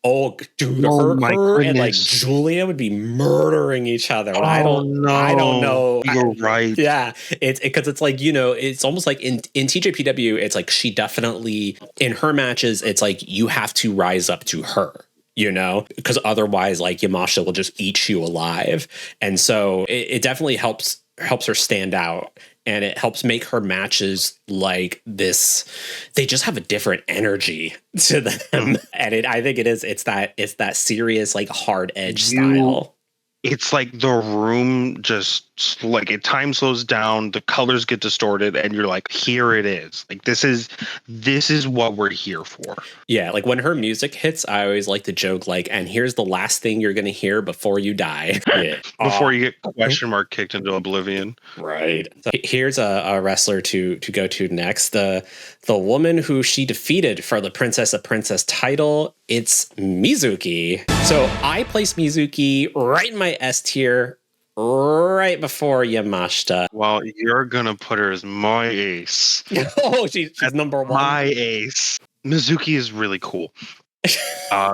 her and like Julia would be murdering each other. I don't know. You're right. Yeah, it's because it's like, you know, it's almost like in TJPW, it's like she definitely in her matches, it's like you have to rise up to her, you know, because otherwise like Yamashita will just eat you alive. And so it definitely helps her stand out. And it helps make her matches like this. They just have a different energy to them. And I think it's that serious, like hard edge style. It's like the room just like time slows down, the colors get distorted, and you're like, here it is. Like this is what we're here for. Yeah, like when her music hits, I always like to joke like, and here's the last thing you're gonna hear before you die. Yeah. Before you get question mark kicked into oblivion. Right. So here's a wrestler to go to next. The woman who she defeated for the Princess of Princess title, it's Mizuki. So I placed Mizuki right in my S tier, right before Yamashita. Well, you're gonna put her as my ace. Oh, she's number one. My ace. Mizuki is really cool.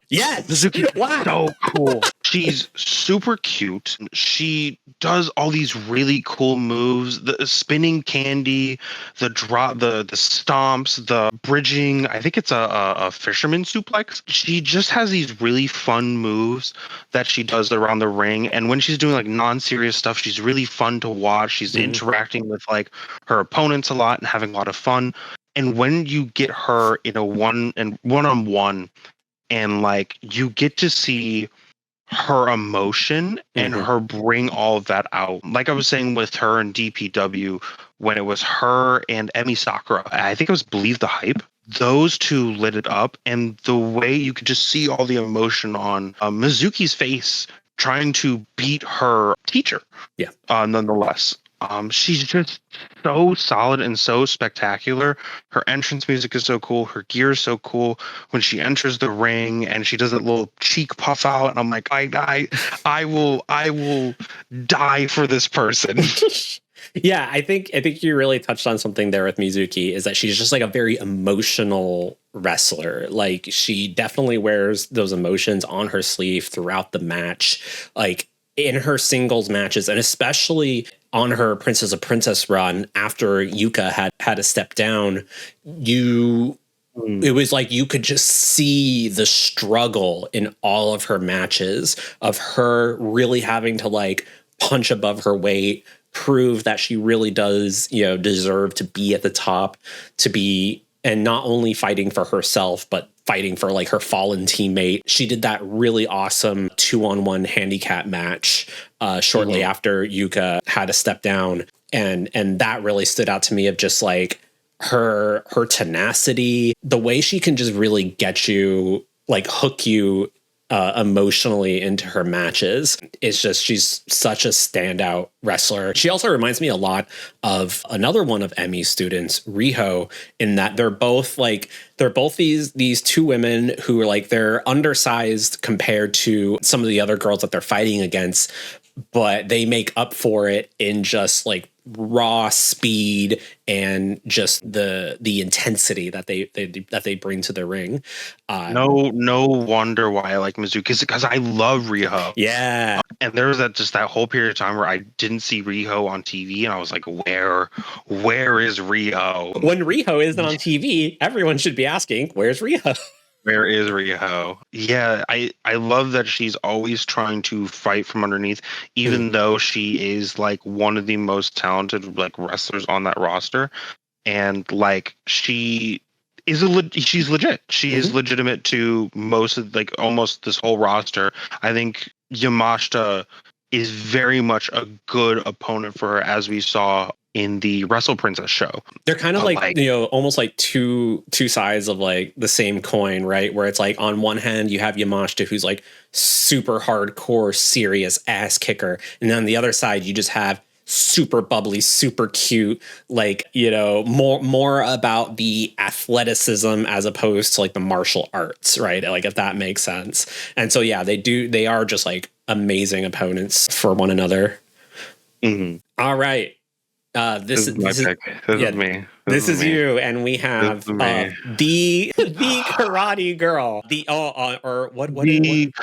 Yeah, Mizuki, wow, so cool. She's super cute. She does all these really cool moves. The spinning candy, the drop, the stomps, the bridging. I think it's a fisherman suplex. She just has these really fun moves that she does around the ring. And when she's doing like non-serious stuff, she's really fun to watch. She's interacting with like her opponents a lot and having a lot of fun. And when you get her in a one-on-one, and like you get to see her emotion and her bring all of that out. Like I was saying with her and DPW, when it was her and Emi Sakura, I think it was Believe the Hype. Those two lit it up, and the way you could just see all the emotion on Mizuki's face trying to beat her teacher. Yeah. Nonetheless. She's just so solid and so spectacular. Her entrance music is so cool. Her gear is so cool. When she enters the ring and she does that little cheek puff out, and I'm like, I will die for this person. Yeah, I think you really touched on something there with Mizuki, is that she's just like a very emotional wrestler. Like she definitely wears those emotions on her sleeve throughout the match. Like in her singles matches, and especially on her Princess of Princess run after Yuka had to step down, it was like you could just see the struggle in all of her matches of her really having to like punch above her weight, prove that she really does, deserve to be at the top, and not only fighting for herself, but fighting for like her fallen teammate. She did that really awesome 2-on-1 handicap match shortly after Yuka had to step down. And that really stood out to me, of just like her tenacity, the way she can just really get you, like hook you emotionally into her matches. It's just, she's such a standout wrestler. She also reminds me a lot of another one of Emi's students, Riho, in that they're both these two women who are like, they're undersized compared to some of the other girls that they're fighting against, but they make up for it in just like raw speed and just the intensity that they bring to the ring. No wonder why I like Mizuki, because I love Riho. Yeah. And there was that whole period of time where I didn't see Riho on TV, and I was like, where is Riho? When Riho isn't on TV, everyone should be asking, where's Riho? Where is Riho? Yeah, I love that she's always trying to fight from underneath, even though she is like one of the most talented like wrestlers on that roster, and like she's legit. She is legitimate to most of like almost this whole roster. I think Yamashita is very much a good opponent for her, as we saw in the Wrestle Princess show. They're kind of like almost like two sides of like the same coin, right? Where it's like on one hand you have Yamashita, who's like super hardcore, serious ass kicker, and then on the other side you just have super bubbly, super cute, like, more about the athleticism as opposed to like the martial arts, right? Like, if that makes sense. And so yeah, they are just like amazing opponents for one another. All right. This is my pick. This is me. This is you, and we have the karate girl. The karate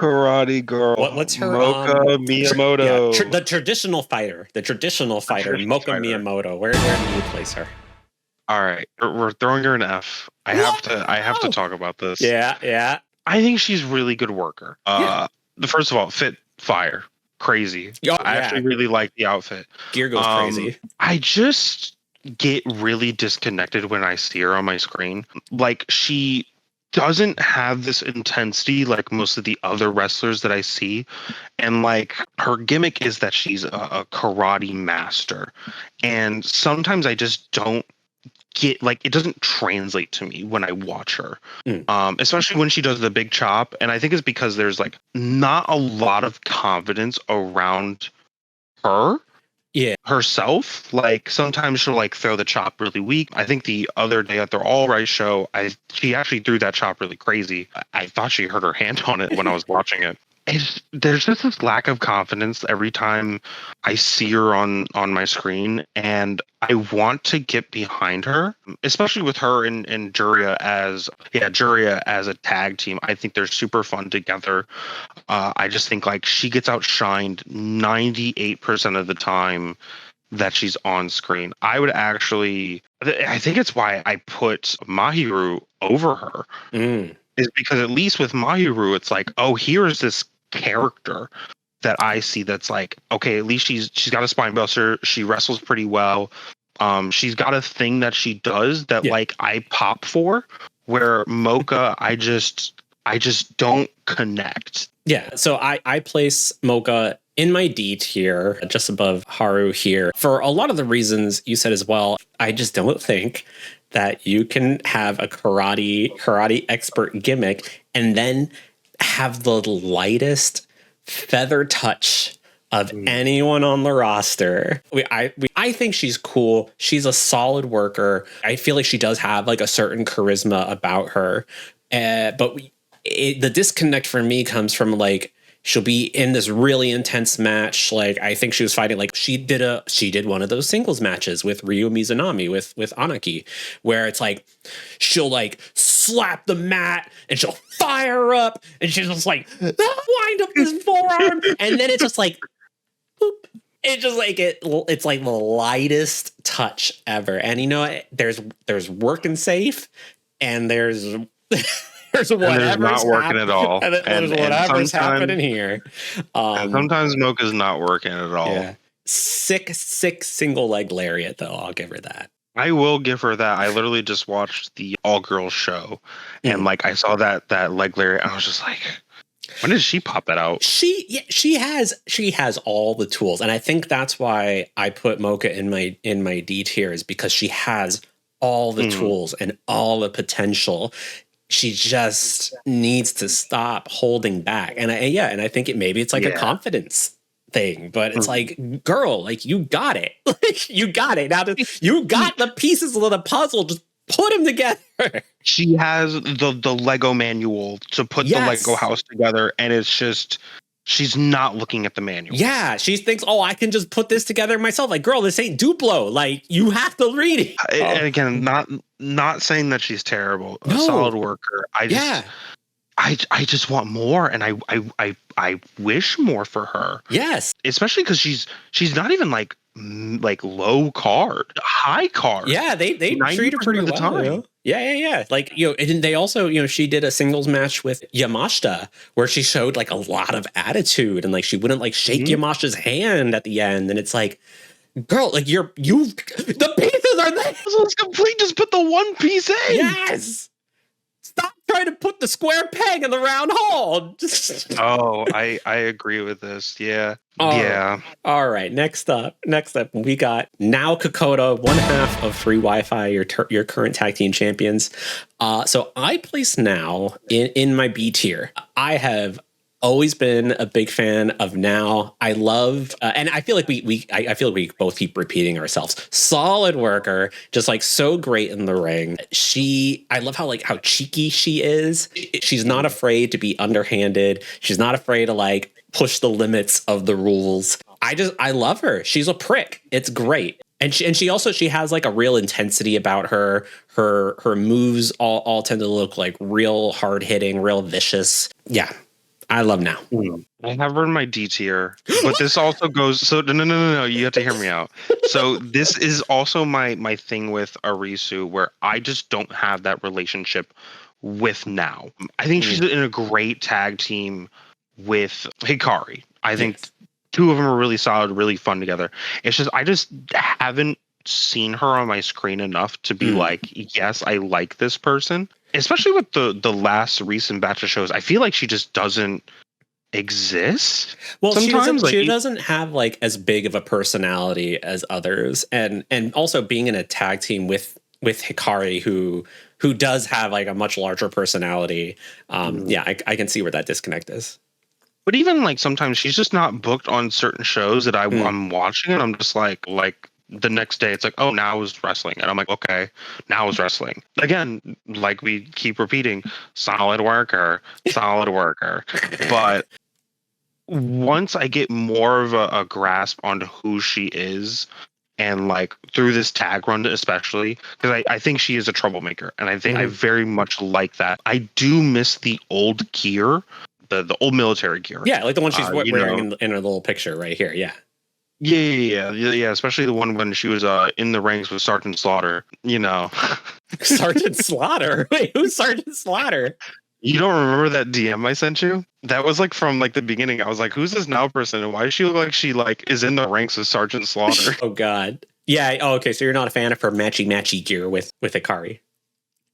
girl. What's her Moka Miyamoto? The traditional fighter. Moka Miyamoto. Where do you place her? All right, we're throwing her an F. I have to talk about this. Yeah. I think she's a really good worker. First of all, fit fire. Crazy. I actually really like the outfit. Gear goes crazy. I just get really disconnected when I see her on my screen. Like, she doesn't have this intensity like most of the other wrestlers that I see. And like her gimmick is that she's a karate master. And sometimes I just don't get like it doesn't translate to me when I watch her. Especially when she does the big chop. And I think it's because there's like not a lot of confidence around her. Yeah. Herself. Like sometimes she'll like throw the chop really weak. I think the other day at their All Right show, she actually threw that chop really crazy. I thought she hurt her hand on it when I was watching it. There's just this lack of confidence every time I see her on my screen, and I want to get behind her, especially with her and Juria as a tag team. I think they're super fun together. I just think like she gets outshined 98% of the time that she's on screen. I think it's why I put Mahiro over her. Is because at least with Mahiro, it's like, oh, here's this character that I see that's like, okay, at least she's got a spine buster. She wrestles pretty well. She's got a thing that she does that like I pop for. Where Moka, I just don't connect. Yeah, so I place Moka in my D tier, just above Haru here, for a lot of the reasons you said as well. I just don't think that you can have a karate expert gimmick and then have the lightest feather touch of anyone on the roster. I think she's cool. She's a solid worker. I feel like she does have like a certain charisma about her. But the disconnect for me comes from like, she'll be in this really intense match. Like I think she was fighting, like she did one of those singles matches with Ryu Mizunami with Anaki, where it's like she'll like slap the mat and she'll fire up and she's just like wind up this forearm, and then it's just like boop. It's just like it's like the lightest touch ever. And you know, there's working safe and there's whatever's not working at all. And there's whatever's happening here. Sometimes Mocha's not working at all. Yeah. Sick single leg lariat, though. I'll give her that. I will give her that. I literally just watched the all girls show, and like I saw that leg lariat, and I was just like, when did she pop that out? She has all the tools, and I think that's why I put Mocha in my D tier, is because she has all the tools and all the potential. She just needs to stop holding back. And I think maybe it's like a confidence thing, but it's like, girl, like you got it. Like you got it. Now you got the pieces of the puzzle. Just put them together. She has the Lego manual to put the Lego house together, and it's just she's not looking at the manual. Yeah, she thinks, oh, I can just put this together myself. Like, girl, this ain't Duplo. Like, you have to read it. And again, not saying that she's terrible. A solid worker. I just want more, and I wish more for her. Yes, especially because she's not even like low card, high card. Yeah, they treat her pretty well. Time. You know? Yeah. Like, you know, and they also, you know, she did a singles match with Yamashita where she showed like a lot of attitude, and like she wouldn't like shake Yamashita's hand at the end, and it's like, girl, like the pieces are there. So it's complete. Just put the one piece in. Yes. Stop trying to put the square peg in the round hole. Oh, I agree with this. Yeah. All right. Next up, we got Nao Kakuta, one half of Free Wi-Fi, your current tag team champions. So I place Nao in my B tier. I have always been a big fan of Nao. I love, and I feel like I feel like we both keep repeating ourselves. Solid worker, just like so great in the ring. I love how cheeky she is. She's not afraid to be underhanded. She's not afraid to like push the limits of the rules. I love her. She's a prick. It's great. And she also has like a real intensity about her. Her moves all tend to look like real hard hitting, real vicious. Yeah. I love Nao. I have her in my D tier, but this also goes. So no. You have to hear me out. So this is also my thing with Arisu, where I just don't have that relationship with Nao. I think she's in a great tag team with Hikari. I think two of them are really solid, really fun together. It's just I just haven't seen her on my screen enough to be like, yes, I like this person. especially with the last recent batch of shows, I feel like she just doesn't exist. Well, sometimes she doesn't have like as big of a personality as others, and also being in a tag team with Hikari, who does have like a much larger personality. Yeah, I can see where that disconnect is. But even like sometimes she's just not booked on certain shows that I'm watching, and I'm just like the next day it's like, oh, now is wrestling, and I'm like, okay, now is wrestling again. Like we keep repeating, solid worker. But once I get more of a grasp on who she is, and like through this tag run especially, because I think she is a troublemaker, and I think I very much like that. I do miss the old gear, the old military gear. Yeah, like the one she's wearing in her little picture right here. Yeah. Yeah. Especially the one when she was in the ranks with Sergeant Slaughter. Sergeant Slaughter. Wait, who's Sergeant Slaughter? You don't remember that DM I sent you? That was like from like the beginning. I was like, "Who's this now person? And why does she look like she like is in the ranks of Sergeant Slaughter?" Oh God. Yeah. Oh, okay. So you're not a fan of her matchy gear with Hikari?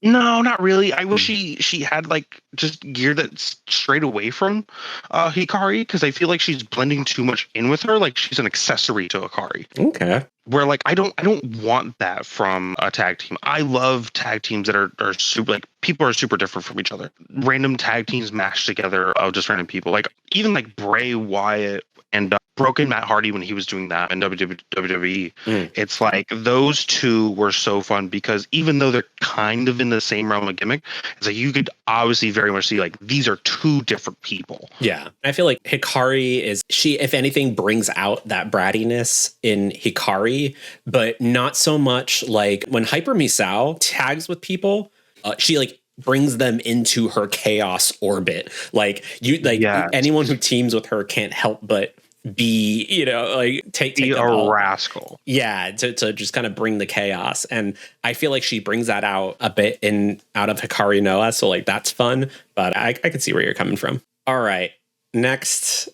No, not really. I wish she had like just gear that's straight away from Hikari, because I feel like she's blending too much in with her. Like she's an accessory to Hikari. Okay. Where like I don't want that from a tag team. I love tag teams that are super, like, people are super different from each other. Random tag teams mashed together of just random people. Like even like Bray Wyatt and Broken Matt Hardy when he was doing that in WWE. It's like those two were so fun because even though they're kind of in the same realm of gimmick, it's like you could obviously very much see like these are two different people. Yeah. I feel like Hikari she, if anything, brings out that brattiness in Hikari, but not so much like when Hyper Misao tags with people, she like brings them into her chaos orbit. Like anyone who teams with her can't help but be, like take be a rascal. Yeah, to just kind of bring the chaos. And I feel like she brings that out a bit out of Hikari Noa. So like that's fun, but I can see where you're coming from. All right. Next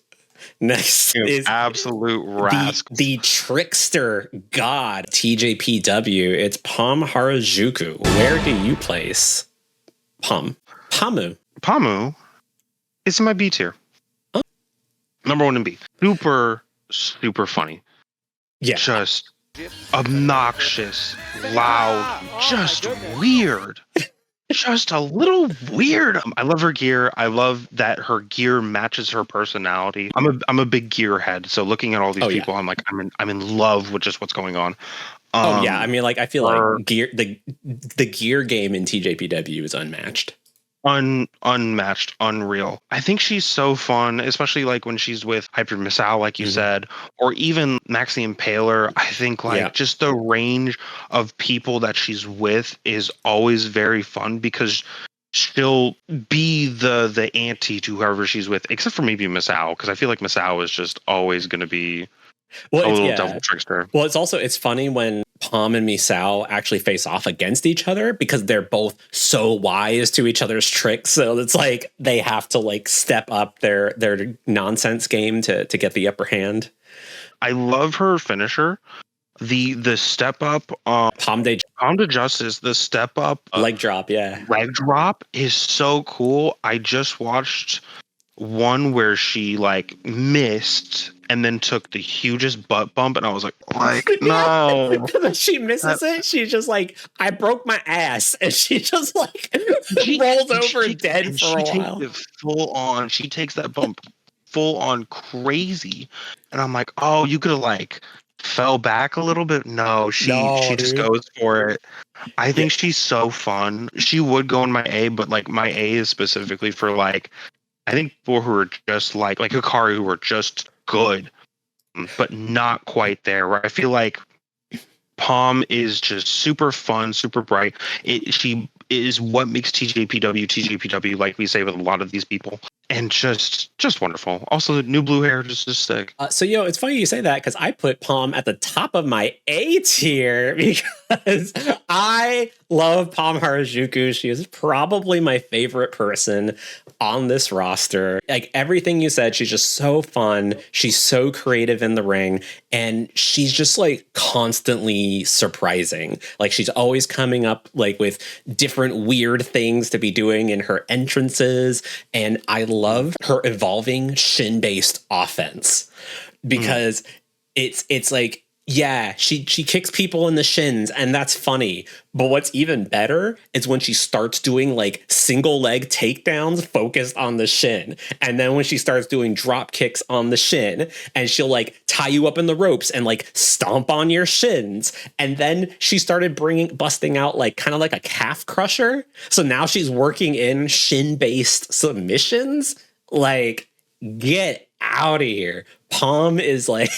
is absolute rascal. The trickster god TJPW. It's Pom Harajuku. Where do you place Pamu is in my B tier. Number one in B. Super, super funny. Yeah. Just obnoxious, loud, just weird. Just a little weird. I love her gear. I love that her gear matches her personality. I'm a big gear head, so looking at all these people, I'm like, I'm in love with just what's going on. I mean, like I feel like the gear game in TJPW is unmatched. Unmatched, unreal. I think she's so fun, especially like when she's with Hyper Misao, like you said, or even Maxi Impaler. I think just the range of people that she's with is always very fun because she'll be the anti to whoever she's with, except for maybe Misao, because I feel like Misao is just always going to be a little devil trickster. Well, it's funny when Pom and Misao actually face off against each other because they're both so wise to each other's tricks. So it's like they have to like step up their nonsense game to get the upper hand. I love her finisher. The step up, Palm de Justice, the step up leg drop, leg drop is so cool. I just watched one where she like missed and then took the hugest butt bump, and I was like no. She misses it. She's just like, I broke my ass, and she just like rolls over dead for a while. Full on, she takes that bump full on crazy, and I'm like, oh, you could have like fell back a little bit. No, she just goes for it. I think she's so fun. She would go in my A, but like my A is specifically for like, I think people who are just like Hikari, who are just good, but not quite there. Where I feel like Pom is just super fun, super bright. She is what makes TJPW, like we say with a lot of these people. and just wonderful. Also, new blue hair, just sick. So, it's funny you say that because I put Pom at the top of my A tier because I love Pom Harajuku. She is probably my favorite person on this roster. Like everything you said, she's just so fun. She's so creative in the ring, and she's just like constantly surprising. Like she's always coming up like with different weird things to be doing in her entrances, and I love her evolving shin-based offense because it's like, yeah, she kicks people in the shins and that's funny. But what's even better is when she starts doing like single leg takedowns focused on the shin. And then when she starts doing drop kicks on the shin and she'll like tie you up in the ropes and like stomp on your shins. And then she started busting out like kind of like a calf crusher. So now she's working in shin based submissions. Like, get out of here. Pom is like,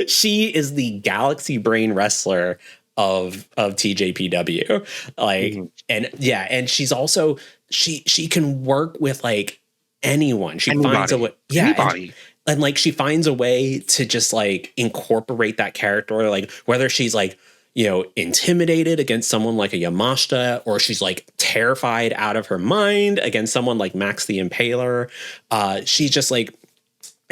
she is the galaxy brain wrestler of TJPW. Like, and yeah, and she's also, she can work with like anyone. She finds a way. Yeah. Anybody. And like, she finds a way to just like incorporate that character, like whether she's like, intimidated against someone like a Yamashita, or she's like terrified out of her mind against someone like Max the Impaler. She's just like,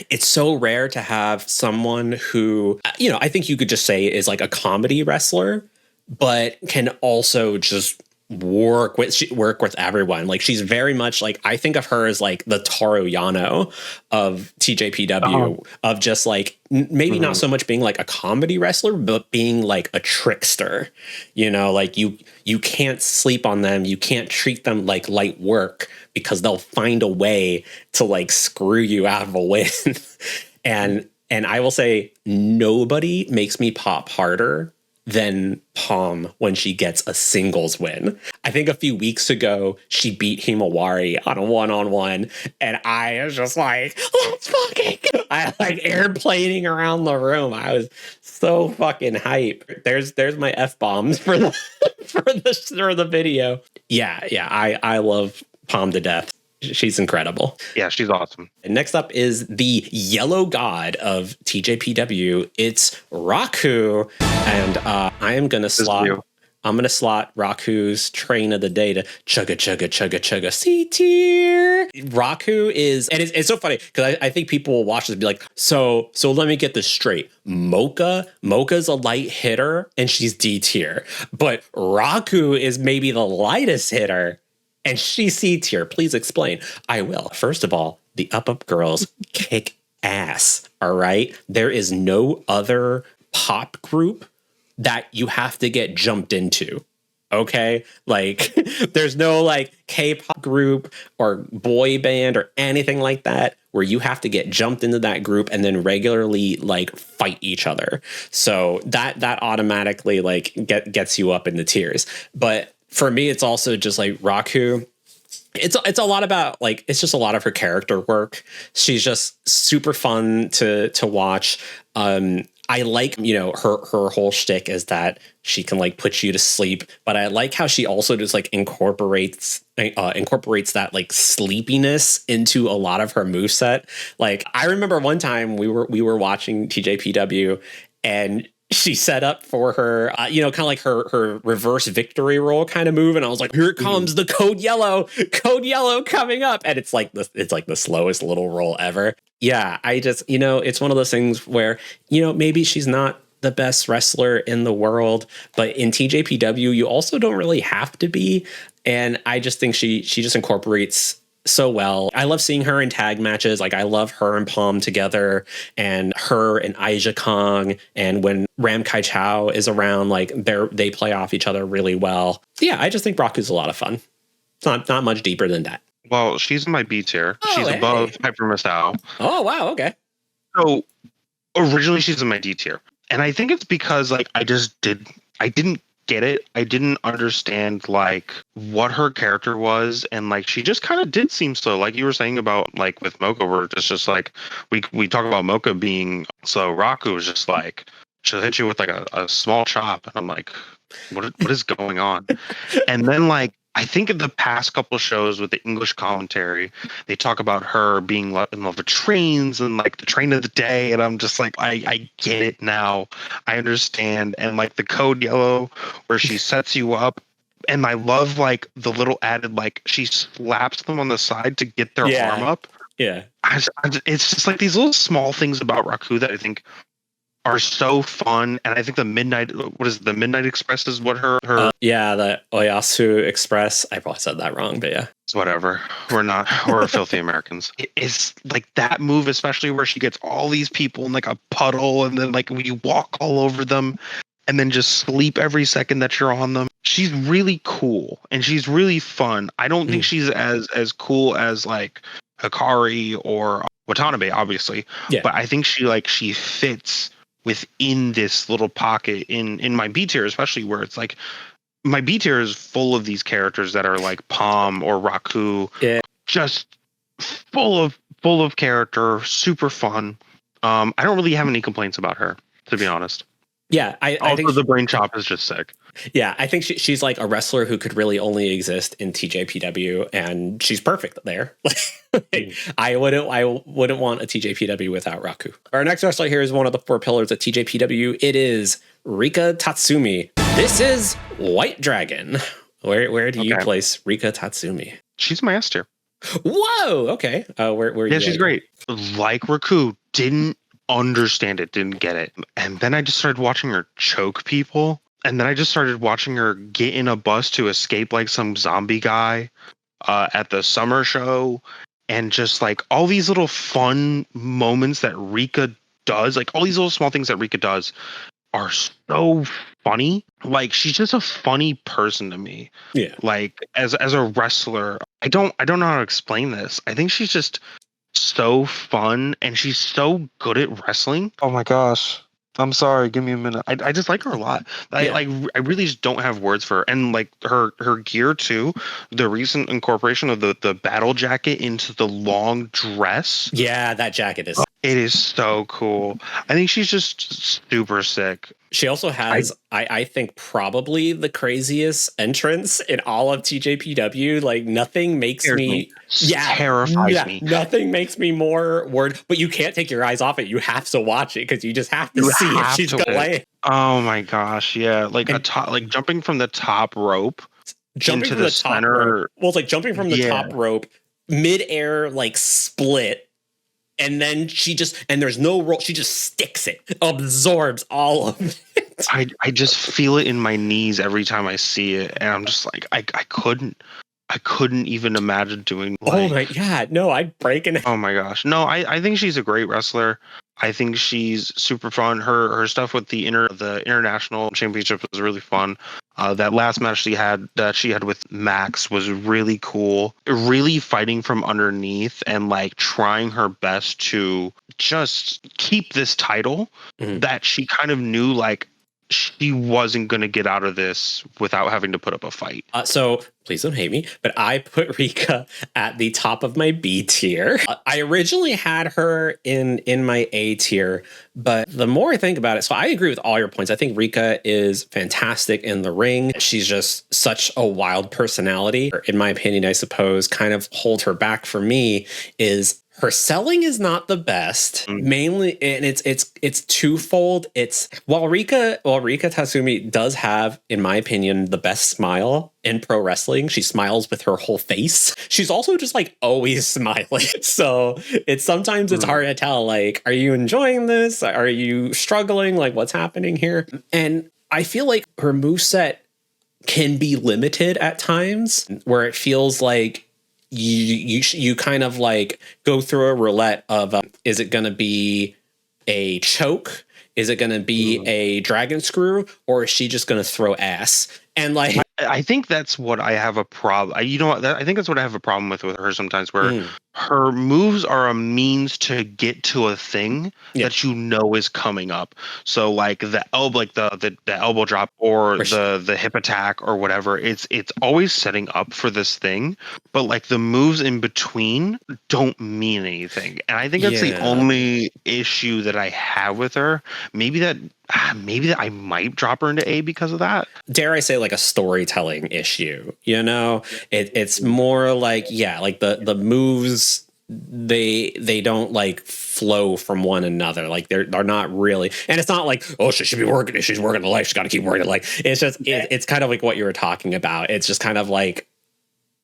it's so rare to have someone who, I think you could just say is like a comedy wrestler, but can also just work with everyone. Like she's very much like, I think of her as like the Toru Yano of TJPW, of just like maybe not so much being like a comedy wrestler, but being like a trickster. Like you can't sleep on them. You can't treat them like light work because they'll find a way to like screw you out of a win. And I will say nobody makes me pop harder than Pom when she gets a singles win. I think a few weeks ago, she beat Himawari on a one-on-one, and I was just like, let's fucking go. I like airplaning around the room. I was so fucking hype. There's my F-bombs for the video. Yeah, I love Pom to death. She's incredible. Yeah, she's awesome. And next up is the yellow god of TJPW. It's Raku. And I am going to slot Raku's train of the day to chugga C tier. Raku is, and it's so funny because I think people will watch this and be like, so let me get this straight. Moka's a light hitter and she's D tier, but Raku is maybe the lightest hitter and she's C tier. Please explain. I will. First of all, the Up girls kick ass. All right. There is no other pop group that you have to get jumped into. Okay. Like there's no like K-pop group or boy band or anything like that where you have to get jumped into that group and then regularly like fight each other. So that automatically like gets you up in the tiers. But for me, it's also just like Raku. It's a lot about like, it's just a lot of her character work. She's just super fun to watch. I like, her whole shtick is that she can like put you to sleep, but I like how she also just like incorporates that like sleepiness into a lot of her moveset. Like I remember one time we were watching TJPW and she set up for her, kind of like her reverse victory roll kind of move. And I was like, here it comes, the code yellow coming up. And it's like the slowest little roll ever. Yeah, I just, it's one of those things where, maybe she's not the best wrestler in the world, but in TJPW, you also don't really have to be. And I just think she just incorporates so well. I love seeing her in tag matches. Like I love her and Pom together and her and Aija Kong. And when Ram Kai Chao is around, like they play off each other really well. Yeah, I just think Raku's a lot of fun. It's not much deeper than that. Well, she's in my B tier. She's above Hyper Misao. Oh, wow. Okay. So originally she's in my D tier. And I think it's because like I didn't get it. I didn't understand like what her character was, and like she just kind of did seem slow. Like you were saying about like with Moka, where it's just like we talk about Moka being slow. Raku was just like she'll hit you with like a small chop, and I'm like, what is going on? And then like I think in the past couple shows with the English commentary, they talk about her being in love with trains and like the train of the day. And I'm just like, I get it now. I understand. And like the code yellow where she sets you up. And I love like the little added, like she slaps them on the side to get their arm up. Yeah. It's just like these little small things about Raku that I think are so fun. And I think the Midnight Express is what her the Oyasu Express. I probably said that wrong, but yeah. It's whatever. We're filthy Americans. It's like that move, especially where she gets all these people in like a puddle, and then like when you walk all over them and then just sleep every second that you're on them. She's really cool and she's really fun. I don't think she's as cool as like Hikari or Watanabe, obviously. Yeah. But I think she fits within this little pocket in my B tier, especially where it's like my B tier is full of these characters that are like Pom or Raku, just full of character, super fun. I don't really have any complaints about her, to be honest. Yeah, I think the brain chop is just sick. Yeah, I think she's like a wrestler who could really only exist in TJPW, and she's perfect there. I wouldn't want a TJPW without Raku. Our next wrestler here is one of the 4 pillars of TJPW. It is Rika Tatsumi. This is White Dragon. Where do you place Rika Tatsumi? She's my S tier. Whoa. Okay. Where? She's great. Like Raku, didn't understand it, didn't get it, and then I just started watching her choke people. And then I just started watching her get in a bus to escape like some zombie guy at the summer show. And just like all these little fun moments that Rika does, like all these little small things that Rika does are so funny. Like she's just a funny person to me. Yeah. Like as a wrestler, I don't know how to explain this. I think she's just so fun and she's so good at wrestling. Oh my gosh. I'm sorry. Give me a minute. I just like her a lot. I really just don't have words for her. And like her gear too. The recent incorporation of the battle jacket into the long dress. Yeah, that jacket is. It is so cool. I think she's just super sick. She also has, I think, probably the craziest entrance in all of TJPW. Like nothing makes terrifies me. Nothing makes me more worried. But you can't take your eyes off it. You have to watch it because you just have to see if she's going to land. Oh my gosh, yeah! Like jumping from the top rope, jumping from the top rope. Well, it's like jumping from the top rope, mid-air, like split. And then there's no roll. She just sticks it, absorbs all of it. I just feel it in my knees every time I see it. And I'm just like, I couldn't even imagine doing. Oh my God. No, I'd break it. Oh my gosh. No, I think she's a great wrestler. I think she's super fun. Her stuff with the international championship was really fun. That last match she had with Max was really cool. Really fighting from underneath and like trying her best to just keep this title that she kind of knew like she wasn't going to get out of this without having to put up a fight. So please don't hate me, but I put Rika at the top of my B tier. I originally had her in my A tier, but the more I think about it, so I agree with all your points. I think Rika is fantastic in the ring. She's just such a wild personality. In my opinion, I suppose, kind of hold her back for me is her selling is not the best, mainly, and it's twofold. It's while Rika Tatsumi does have, in my opinion, the best smile in pro wrestling. She smiles with her whole face. She's also just like always smiling. So it's sometimes it's hard to tell. Like, are you enjoying this? Are you struggling? Like, what's happening here? And I feel like her moveset can be limited at times, where it feels like you kind of like go through a roulette of is it going to be a choke? Is it going to be a dragon screw? Or is she just going to throw ass? And like, I think that's what I have a problem. I think that's what I have a problem with her sometimes, where her moves are a means to get to a thing that you know is coming up. So like the elbow, like the elbow drop or the hip attack or whatever, it's always setting up for this thing. But like the moves in between don't mean anything, and I think that's the only issue that I have with her. Maybe that I might drop her into A because of that. Dare I say, like a storytelling issue? You know, it's more like like the moves, they don't like flow from one another. Like they're not really, and it's not like, oh, she should be working it. She's working the life. She's got to keep working the life. It's just it's kind of like what you were talking about. It's just kind of like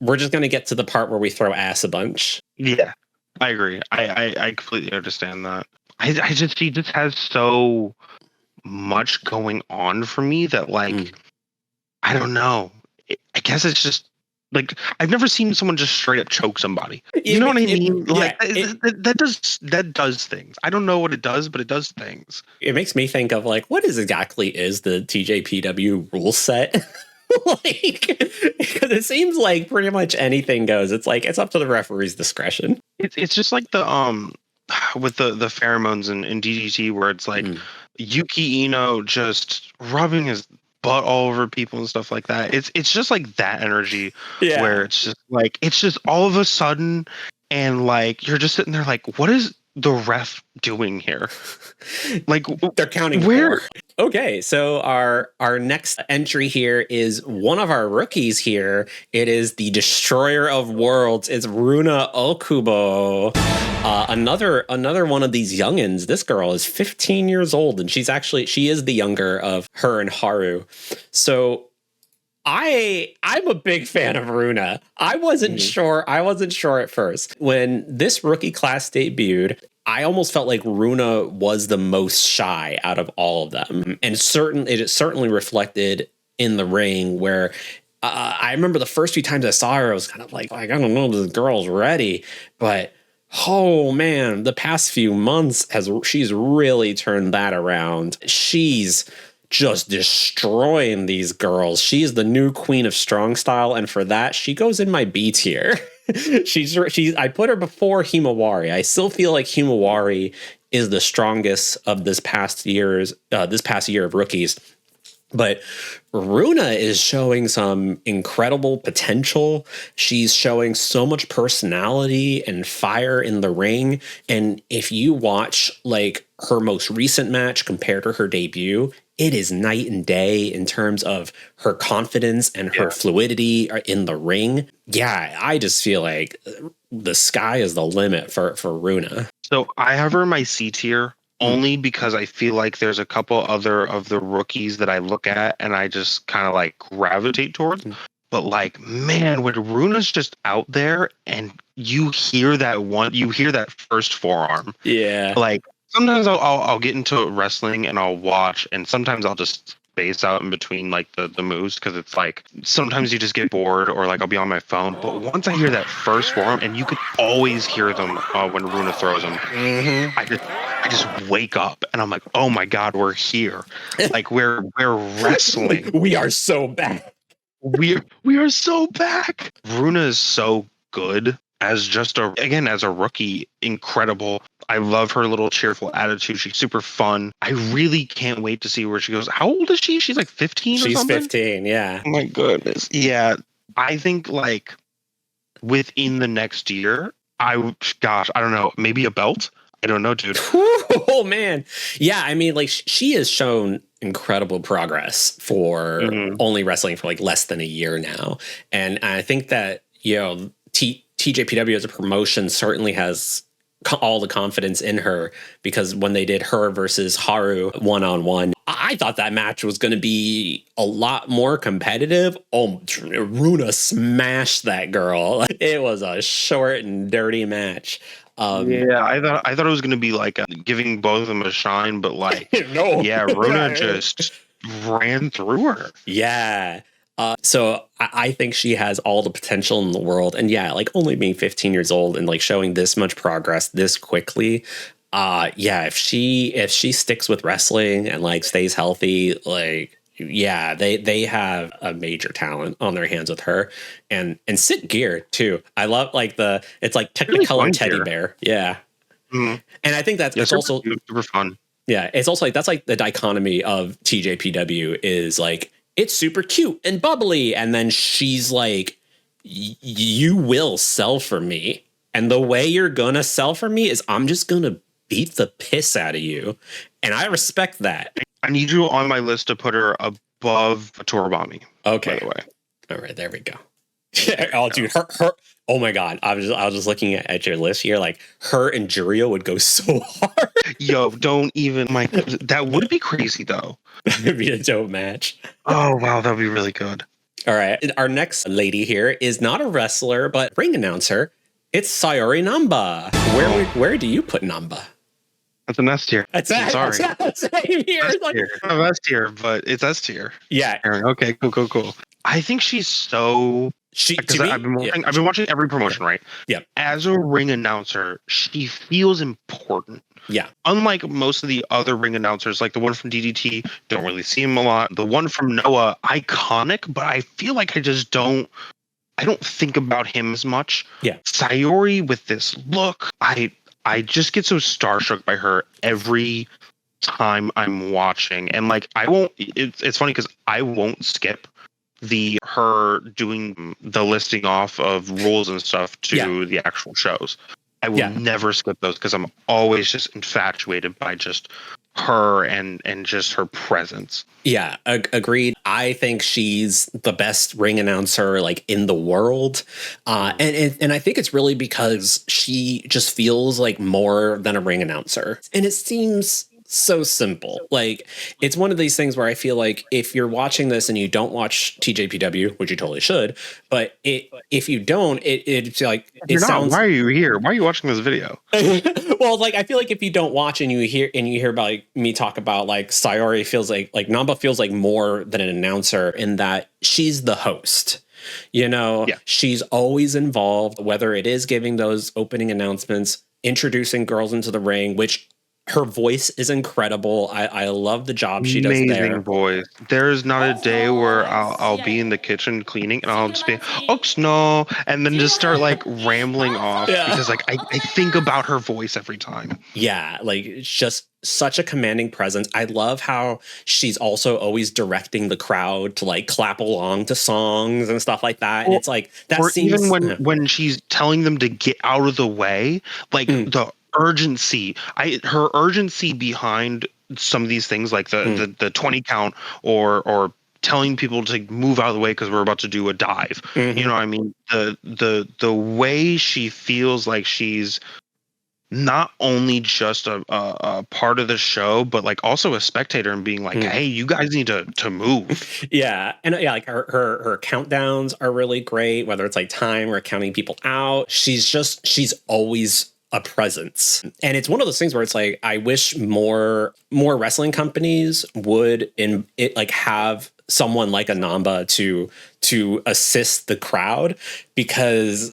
we're just gonna get to the part where we throw ass a bunch. Yeah, I agree. I completely understand that. She just has so much going on for me that like I don't know. I guess it's just like I've never seen someone just straight up choke somebody. You know what I mean? Like that does things. I don't know what it does, but it does things. It makes me think of like what exactly is the TJPW rule set? Like, because it seems like pretty much anything goes. It's like it's up to the referee's discretion. It's just like the with the pheromones in DDT where it's like Yuki Aino just rubbing his butt all over people and stuff like that. It's just like that energy where it's just like it's just all of a sudden and like you're just sitting there like what is the ref doing here? Like they're counting where. Okay, so our next entry here is one of our rookies here. It is the Destroyer of Worlds. It's Runa Okubo. Another one of these youngins. This girl is 15 years old, and she is the younger of her and Haru. So I'm a big fan of Runa. I wasn't sure at first. When this rookie class debuted, I almost felt like Runa was the most shy out of all of them. And it certainly reflected in the ring where I remember the first few times I saw her, I was kind of like I don't know, this girl's ready. But oh man, the past few months she's really turned that around. She's just destroying these girls. She's the new queen of strong style, and for that, she goes in my B tier. I put her before Himawari. I still feel like Himawari is the strongest of this past year of rookies. But Runa is showing some incredible potential. She's showing so much personality and fire in the ring. And if you watch like her most recent match compared to her debut, it is night and day in terms of her confidence and her fluidity in the ring. Yeah, I just feel like the sky is the limit for Runa. So I have her in my C tier only because I feel like there's a couple other of the rookies that I look at and I just kind of like gravitate towards. But like, man, when Runa's just out there and you hear that first forearm. Yeah. Like, sometimes I'll get into wrestling and I'll watch, and sometimes I'll just space out in between like the moves because it's like sometimes you just get bored or like I'll be on my phone. But once I hear that first forearm, and you could always hear them when Runa throws them, I just wake up and I'm like, oh my god, we're here! Like we're wrestling. We are so back. We are so back. Runa is so good. As a rookie, incredible. I love her little cheerful attitude. She's super fun. I really can't wait to see where she goes. How old is she? She's like 15 or something? She's 15, yeah. Oh my goodness. Yeah. I think like within the next year, I don't know, maybe a belt? I don't know, dude. Oh man. Yeah, I mean like she has shown incredible progress for only wrestling for like less than a year now. And I think that, TJPW as a promotion certainly has all the confidence in her because when they did her versus Haru one-on-one, I thought that match was going to be a lot more competitive. Oh, Runa smashed that girl. It was a short and dirty match. I thought it was going to be like giving both of them a shine, but like, no. Yeah, Runa just ran through her. Yeah. So I think she has all the potential in the world. And yeah, like only being 15 years old and like showing this much progress this quickly. If she sticks with wrestling and like stays healthy, like Yeah, they have a major talent on their hands with her, and sick gear too. I love like it's like Really Technicolor fun teddy gear. bear. Yeah, Mhm. and I think that's Yeah, it's also super fun. yeah, it's also like that's like the dichotomy of TJPW is like it's super cute and bubbly, and then she's like, you will sell for me, and the way you're gonna sell for me is I'm just gonna beat the piss out of you, and I respect that. I need you on my list to put her above Toribami. Okay, By the way. all right, there we go. Oh, dude, her. Oh my God, I was just looking at your list here. Like her and Juria would go so hard. Yo, don't even that would be crazy though. It'd be a dope match. Oh wow, that'd be really good. All right, our next lady here is not a wrestler but ring announcer. It's Sayuri Namba. Where do you put Namba? That's an S tier. Sorry. Same here. S tier, but it's S tier. Yeah. Okay, cool. I think she's so. I've been watching every promotion, right? Yeah. As a ring announcer, she feels important. Yeah. Unlike most of the other ring announcers, like the one from DDT, don't really see him a lot. The one from Noah, iconic, but I feel like I don't think about him as much. Yeah. Sayuri with this look, I just get so starstruck by her every time I'm watching. And like it's funny because I won't skip her doing the listing off of rules and stuff to the actual shows. I will never skip those because I'm always just infatuated by just her and just her presence. Yeah, agreed. I think she's the best ring announcer like in the world, and I think it's really because she just feels like more than a ring announcer, and it seems so simple. Like it's one of these things where I feel like if you're watching this and you don't watch TJPW, which you totally should, but if you don't, it's like it sounds. Why are you here? Why are you watching this video? Well, like I feel like if you don't watch and you hear about like, me talk about like Sayuri feels like Namba feels like more than an announcer in that she's the host. You know, she's always involved, whether it is giving those opening announcements, introducing girls into the ring, which her voice is incredible. I love the job she does there. Amazing voice. There is not a day where I'll be in the kitchen cleaning and I'll just be no, and then just start like rambling off because like I think about her voice every time. Yeah, like it's just such a commanding presence. I love how she's also always directing the crowd to like clap along to songs and stuff like that. And it's like that seems even when she's telling them to get out of the way, like the urgency, her urgency behind some of these things like the 20 count or telling people to move out of the way because we're about to do a dive. You know what I mean? The way she feels like she's not only just a part of the show, but like also a spectator and being like, hey, you guys need to move. Yeah. And like her countdowns are really great, whether it's like time or counting people out. She's always a presence. And it's one of those things where it's like, I wish more wrestling companies would have someone like a Namba to assist the crowd, because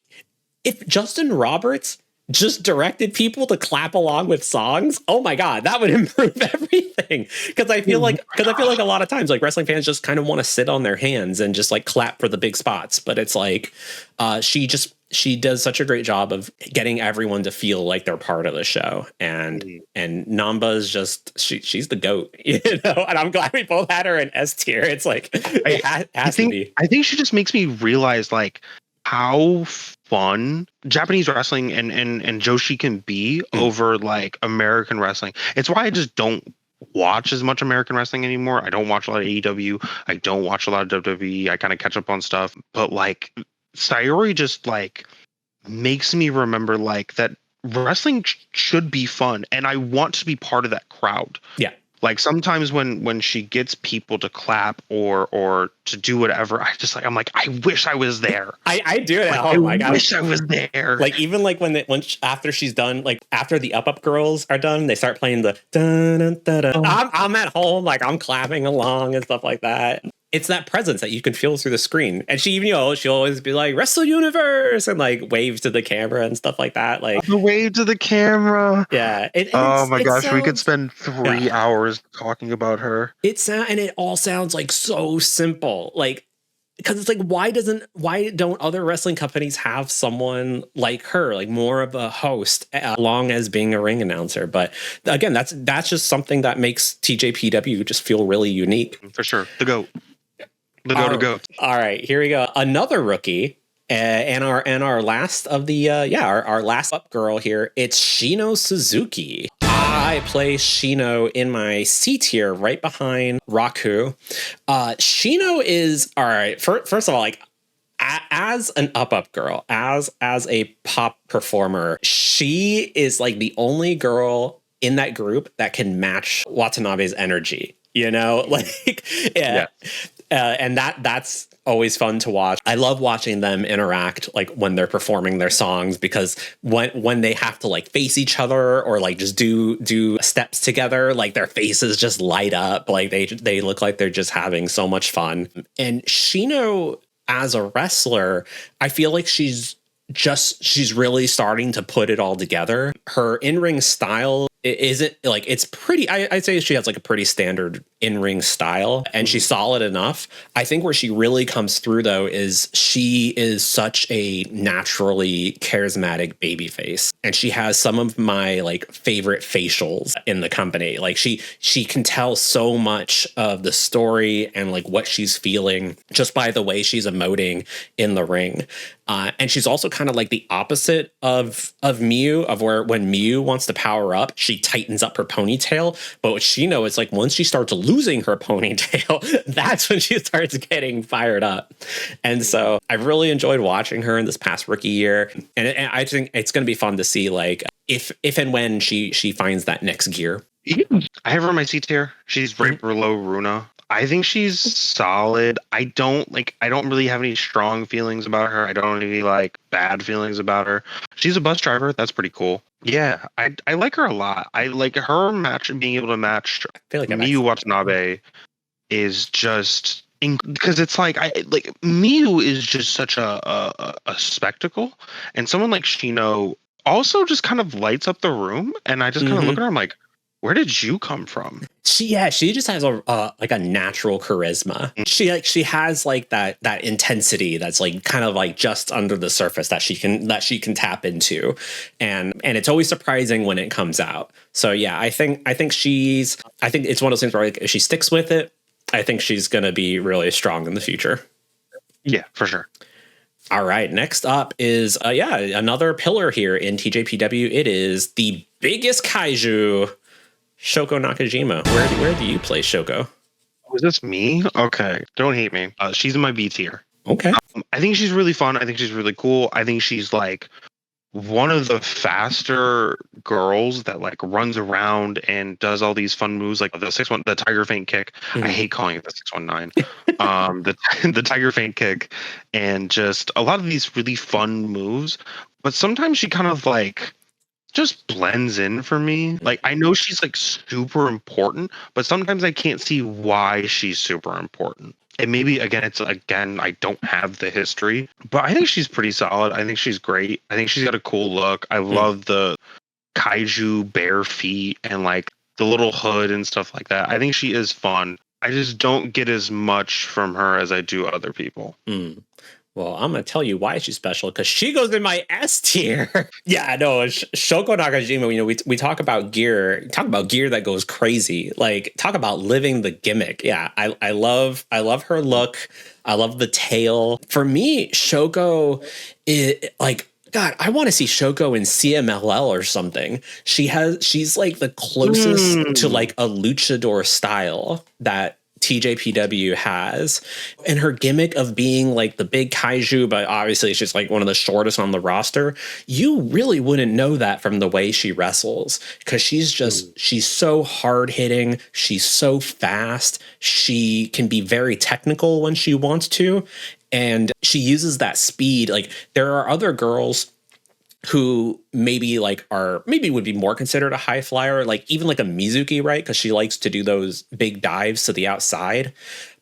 if Justin Roberts just directed people to clap along with songs, oh my God, that would improve everything. Because I feel like a lot of times like wrestling fans just kind of want to sit on their hands and just like clap for the big spots. But it's like she does such a great job of getting everyone to feel like they're part of the show. And Namba is just she's the GOAT, you know. And I'm glad we both had her in S tier. It's like I think she just makes me realize like how fun Japanese wrestling and Joshi can be over like American wrestling. It's why I just don't watch as much American wrestling anymore. I don't watch a lot of AEW. I don't watch a lot of WWE. I kind of catch up on stuff. But like Sayuri just like makes me remember like that wrestling should be fun, and I want to be part of that crowd. Yeah. Like sometimes when she gets people to clap or to do whatever, I'm like, I wish I was there. I do it at home. Oh my God. I wish I was there. Like even like after she's done, like after the up girls are done, they start playing the dun, dun, dun, dun. I'm at home, like I'm clapping along and stuff like that. it's that presence that you can feel through the screen. And she even, she'll always be like, Wrestle Universe, and like wave to the camera and stuff like that. Like the wave to the camera. Yeah. Oh my gosh, we could spend 3 hours talking about her. And it all sounds like so simple. Like, because it's like, why don't other wrestling companies have someone like her, like more of a host, along as being a ring announcer? But again, that's just something that makes TJPW just feel really unique. For sure. The GOAT. The GOAT. All right, here we go. Another rookie. And our last of the our last up girl here, it's Shino Suzuki. I play Shino in my C tier right behind Raku. Shino is, all right, first of all, like, as an up girl, as a pop performer, she is like the only girl in that group that can match Watanabe's energy. Like, yeah. And that's always fun to watch. I love watching them interact, like when they're performing their songs, because when they have to like face each other or like just do steps together, like their faces just light up. Like they look like they're just having so much fun. And Shino, as a wrestler, I feel like she's really starting to put it all together. Her in-ring style isn't like, it's pretty, I'd say she has like a pretty standard in-ring style, and she's solid enough. I think where she really comes through though is she is such a naturally charismatic babyface, and she has some of my like favorite facials in the company. Like she can tell so much of the story and like what she's feeling just by the way she's emoting in the ring. And she's also kind of like the opposite of Miu, of where when Miu wants to power up, she tightens up her ponytail. But what Shino is like, once she starts losing her ponytail, that's when she starts getting fired up. And so I've really enjoyed watching her in this past rookie year. And I think it's going to be fun to see like if and when she finds that next gear. I have her in my C tier. She's right below Runa. I think she's solid. I don't really have any strong feelings about her. I don't have any like bad feelings about her. She's a bus driver. That's pretty cool. Yeah, I like her a lot. I like her being able to match Miu Watanabe is just because it's like Miu is just such a spectacle, and someone like Shino also just kind of lights up the room. And I just kind of look at her, I'm like, where did you come from? She just has a natural charisma. She has like that intensity that's like kind of like just under the surface that she can tap into, and it's always surprising when it comes out. So yeah, I think it's one of those things where like, if she sticks with it, I think she's gonna be really strong in the future. Yeah, for sure. All right, next up is another pillar here in TJPW. It is the biggest kaiju, Shoko Nakajima. Where do you play Shoko? Was this me? Okay, don't hate me. She's in my B tier. Okay. I think she's really fun. I think she's really cool. I think she's like one of the faster girls that like runs around and does all these fun moves, like the tiger feint kick. I hate calling it the 619. The tiger feint kick, and just a lot of these really fun moves. But sometimes she kind of like just blends in for me. Like, I know she's like super important, but sometimes I can't see why she's super important. And maybe I don't have the history, but I think she's pretty solid. I think she's great. I think she's got a cool look. I love the kaiju bare feet and like the little hood and stuff like that. I think she is fun. I just don't get as much from her as I do other people. Well, I'm going to tell you why she's special, because she goes in my S tier. Yeah, no, Shoko Nakajima, we talk about gear that goes crazy. Like, talk about living the gimmick. Yeah, I love her look. I love the tail. For me, Shoko is like, God, I want to see Shoko in CMLL or something. She's like the closest to like a luchador style that TJPW has, and her gimmick of being like the big kaiju, but obviously she's like one of the shortest on the roster. You really wouldn't know that from the way she wrestles, because she's so hard hitting. She's so fast. She can be very technical when she wants to, and she uses that speed. Like, there are other girls who maybe would be more considered a high flyer, like even like a Mizuki, right? Because she likes to do those big dives to the outside.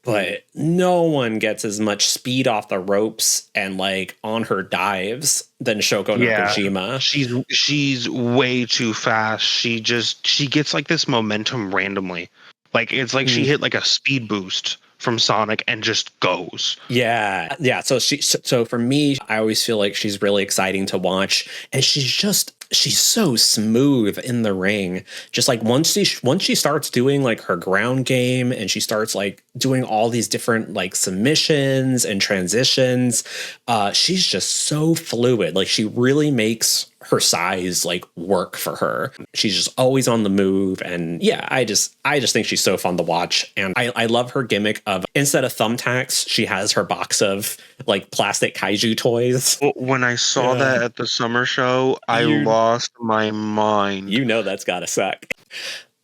But no one gets as much speed off the ropes and like on her dives than Shoko Nakajima. She's way too fast. She gets like this momentum randomly. Like it's like she hit like a speed boost from Sonic and just goes. Yeah. So for me, I always feel like she's really exciting to watch, and she's so smooth in the ring. Just like once she starts doing like her ground game and she starts like doing all these different like submissions and transitions, she's just so fluid. Like she really makes her size like work for her. She's just always on the move, and yeah, I just think she's so fun to watch. And I love her gimmick of, instead of thumbtacks, she has her box of like plastic kaiju toys. When I saw that at the summer show, I lost my mind. You know that's gotta suck.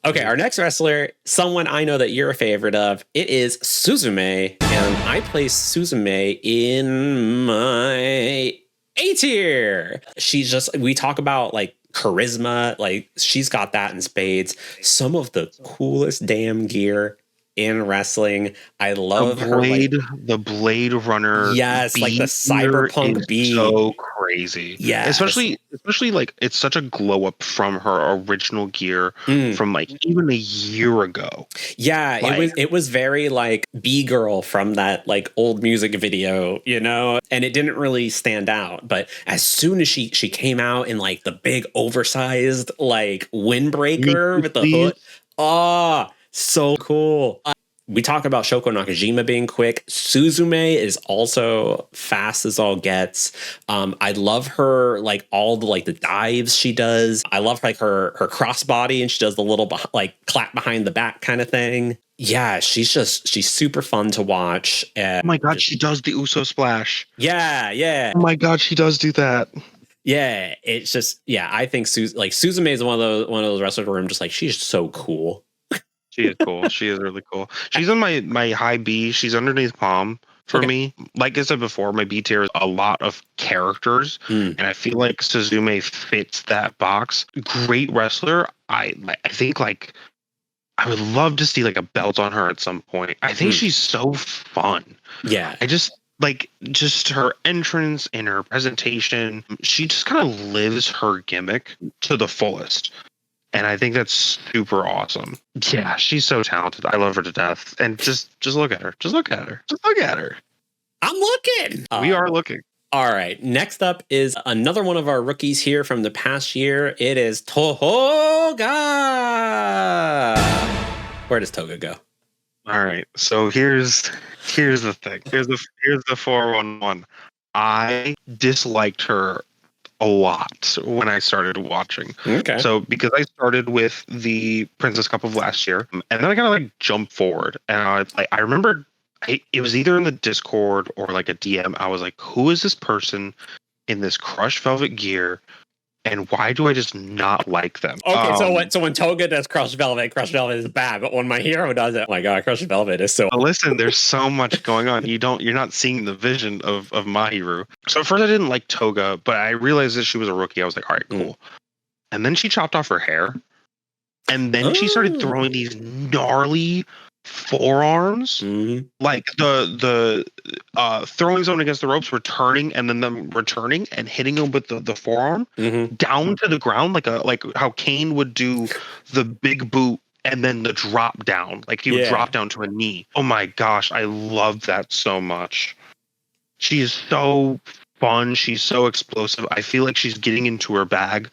Okay, our next wrestler, someone I know that you're a favorite of, it is Suzume, and I place Suzume in my A tier. She's just, we talk about like charisma, like she's got that in spades. Some of the coolest damn gear in wrestling. I love the Blade Runner. Yes, like the cyberpunk beat. So crazy. Yeah, especially like it's such a glow up from her original gear from like even a year ago. Yeah, like, it was very like B-girl from that like old music video, you know, and it didn't really stand out. But as soon as she came out in like the big oversized like windbreaker with the hood, so cool. We talk about Shoko Nakajima being quick. Suzume is also fast as all gets. I love her, like all the like the dives she does. I love like her crossbody, and she does the little like clap behind the back kind of thing. Yeah, she's super fun to watch. And oh my god, she does the Uso splash. Yeah. Oh my god, she does do that. Yeah, it's just, yeah, I think Suzume is one of those wrestlers where I'm just like, she's so cool. She is cool. She is really cool. She's in my high B. She's underneath Pom for me. Like I said before, my B tier is a lot of characters, and I feel like Suzume fits that box. Great wrestler. I think like I would love to see like a belt on her at some point. I think she's so fun. Yeah. I just like just her entrance and her presentation. She just kind of lives her gimmick to the fullest. And I think that's super awesome. Yeah, she's so talented. I love her to death. And just look at her. Just look at her. Just look at her. I'm looking. We are looking. All right. Next up is another one of our rookies here from the past year. It is Toga. Where does Toga go? All right. So here's the thing. Here's the 411. I disliked her a lot when I started watching. Okay. So because I started with the Princess Cup of last year, and then I kind of like jumped forward, and I remember it was either in the Discord or like a DM. I was like, who is this person in this crushed velvet gear, and why do I just not like them? Okay, so when Toga does crushed velvet is bad, but when my hero does it, oh my god, crushed velvet is so. Listen, there's so much going on. You're not seeing the vision of Mahiro. So at first I didn't like Toga, but I realized that she was a rookie. I was like, all right, cool. And then she chopped off her hair, and then she started throwing these gnarly forearms, like the throwing someone against the ropes, returning, and then them returning and hitting them with the forearm down to the ground, like how Kane would do the big boot and then the drop down, like he would drop down to a knee. Oh my gosh, I love that so much. She is so fun. She's so explosive. I feel like she's getting into her bag.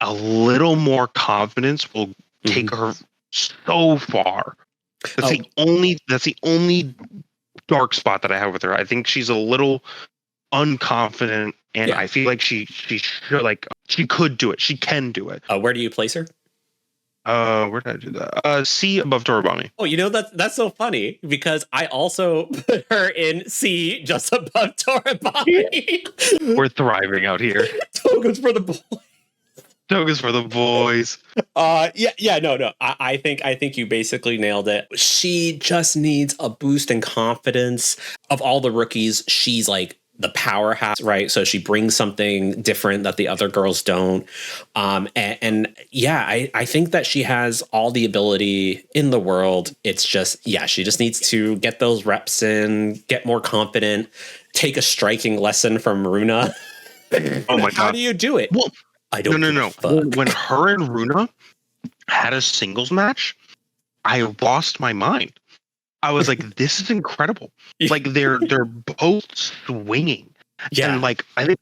A little more confidence will take her so far. That's the only dark spot that I have with her. I think she's a little unconfident, and I feel like she could do it. She can do it. Where do you place her? Where did I do that? C above Toribami. Oh, you know that's so funny because I also put her in C just above Toribami. We're thriving out here. Toga's for the boys. Toga's for the boys. No. I think you basically nailed it. She just needs a boost in confidence. Of all the rookies, she's like the powerhouse, right? So she brings something different that the other girls don't. And yeah, I think that she has all the ability in the world. It's just, yeah, she just needs to get those reps in, get more confident, take a striking lesson from Runa. Oh my God. How do you do it? Well, I don't no. When her and Runa had a singles match, I lost my mind. I was like, this is incredible. Like they're both swinging. Yeah. And like I think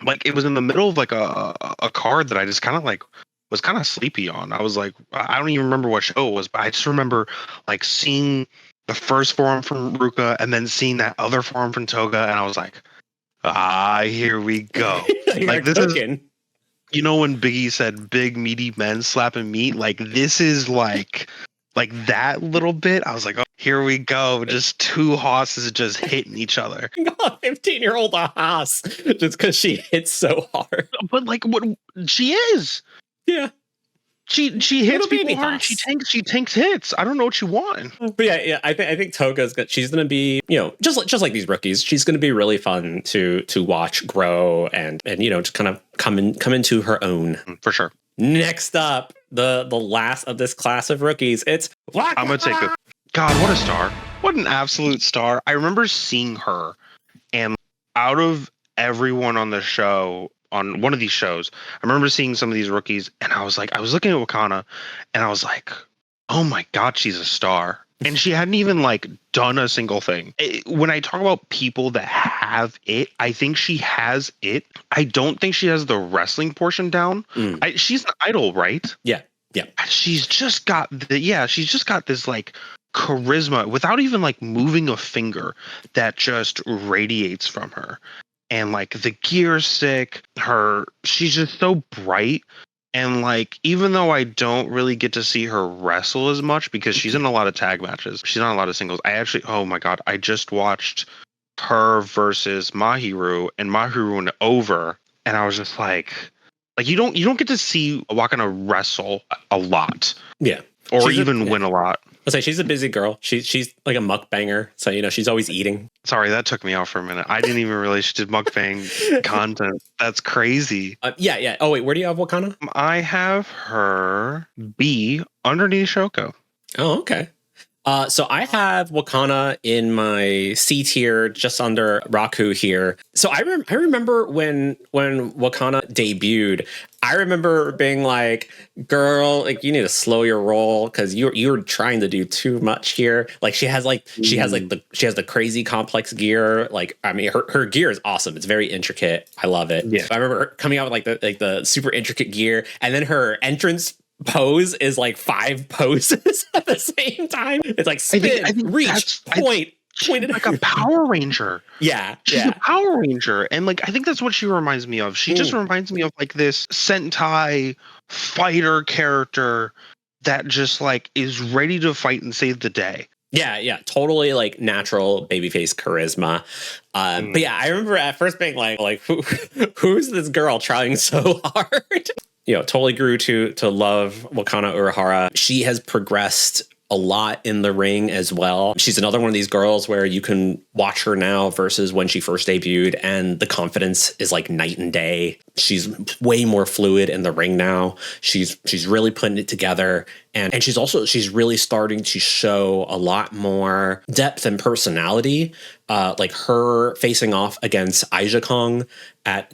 like it was in the middle of like a card that I just kind of like was kind of sleepy on. I was like, I don't even remember what show it was, but I just remember like seeing the first forearm from Ruka and then seeing that other forearm from Toga, and I was like, here we go. Like this is, you know, when Biggie said big meaty men slapping meat, like this is like that little bit. I was like, oh, here we go. Just two hosses just hitting each other. 15-year-old Haas just because she hits so hard. But like what she is. Yeah. She hits people hard. She tanks hits. I don't know what you want. But yeah, I think Toga's good. She's gonna be, you know, just like these rookies. She's gonna be really fun to watch grow and you know, just kind of come into her own. For sure. Next up, the last of this class of rookies. It's Wakana. I'm gonna take it. God, what a star! What an absolute star! I remember seeing her, and out of everyone on the show, on one of these shows, I remember seeing some of these rookies, and I was looking at Wakana, and I was like, oh my God, she's a star. And she hadn't even like done a single thing. When I talk about people that have it, I think she has it. I don't think she has the wrestling portion down. She's an idol, right? Yeah. She's just got this like charisma without even like moving a finger that just radiates from her. And like the gear stick, she's just so bright. And like, even though I don't really get to see her wrestle as much because she's in a lot of tag matches, she's on a lot of singles. Oh my God, I just watched her versus Mahiro, and Mahiro went over, and I was just like you don't get to see Wakana wrestle a lot. Yeah. Or even win a lot. I'll say she's a busy girl. She's like a mukbanger, so you know she's always eating. Sorry, that took me out for a minute. I didn't even realize she did mukbang content. That's crazy. Yeah. Oh wait, where do you have Wakana? I have her be underneath Shoko. Oh, okay. So I have Wakana in my C tier, just under Raku here. So I remember when Wakana debuted, I remember being like, "Girl, like you need to slow your roll because you're trying to do too much here." Like she has the crazy complex gear. Like I mean, her gear is awesome. It's very intricate. I love it. Yeah. I remember her coming out with the super intricate gear, and then her entrance pose is like 5 poses at the same time. It's like spin, I think reach, point. She's like a Power Ranger. Yeah. She's a Power Ranger. And like I think that's what she reminds me of. She just reminds me of like this Sentai fighter character that just like is ready to fight and save the day. Yeah, totally like natural babyface charisma. But yeah, I remember at first being like who's this girl trying so hard? You know, totally grew to love Wakana Uehara. She has progressed a lot in the ring as well. She's another one of these girls where you can watch her now versus when she first debuted, and the confidence is like night and day. She's way more fluid in the ring now. She's really putting it together, and she's really starting to show a lot more depth and personality. Like her facing off against Aja Kong at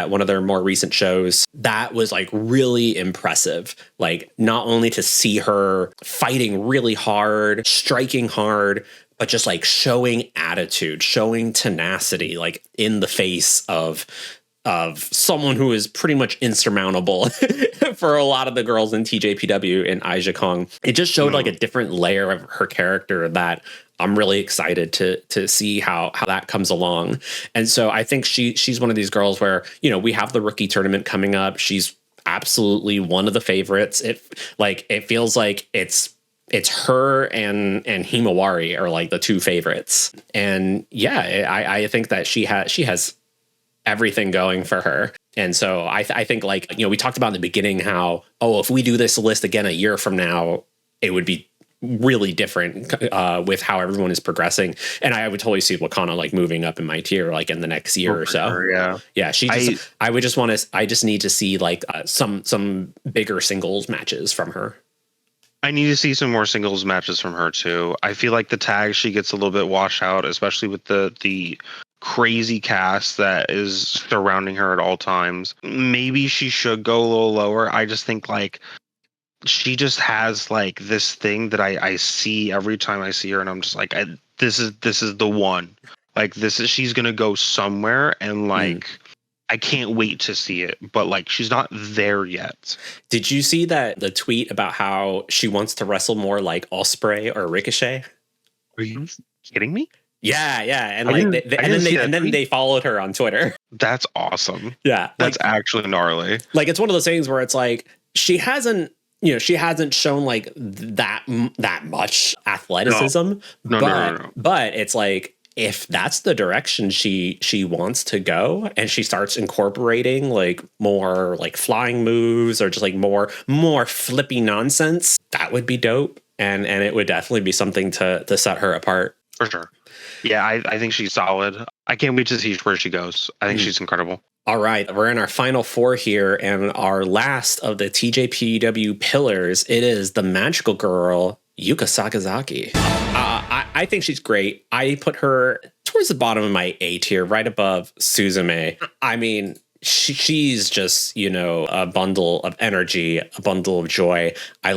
one of their more recent shows, that was like really impressive. Like not only to see her fighting really hard, striking hard, but just like showing attitude, showing tenacity, like in the face of someone who is pretty much insurmountable for a lot of the girls in TJPW and Aja Kong. It just showed like a different layer of her character that I'm really excited to see how that comes along. And so I think she's one of these girls where, you know, we have the rookie tournament coming up. She's absolutely one of the favorites. It feels like it's her and Himawari are like the two favorites. And yeah, I think that she has everything going for her. And so I think like, you know, we talked about in the beginning how, if we do this list again a year from now, it would be really different with how everyone is progressing. And I would totally see Wakana like moving up in my tier like in the next year or so. Sure, yeah. Yeah, I just need to see like some bigger singles matches from her. I need to see some more singles matches from her too. I feel like the tag she gets a little bit washed out, especially with the crazy cast that is surrounding her at all times. Maybe she should go a little lower. I just think like she just has like this thing that I see every time I see her, and I'm just like, this is the one. Like she's gonna go somewhere, and like I can't wait to see it. But like she's not there yet. Did you see the tweet about how she wants to wrestle more like Ospreay or Ricochet? Are you kidding me? Yeah, and like then they followed her on Twitter. That's awesome. Yeah, that's actually gnarly. Like it's one of those things where it's like she hasn't shown like that much athleticism. No. But it's like if that's the direction she wants to go, and she starts incorporating like more like flying moves or just like more flippy nonsense, that would be dope, and it would definitely be something to set her apart for sure. Yeah, I think she's solid. I can't wait to see where she goes. I think she's incredible. All right, we're in our final four here, and our last of the TJPW pillars, it is the magical girl, Yuka Sakazaki. I think she's great. I put her towards the bottom of my A tier, right above Suzume. I mean, she's just, a bundle of energy, a bundle of joy. I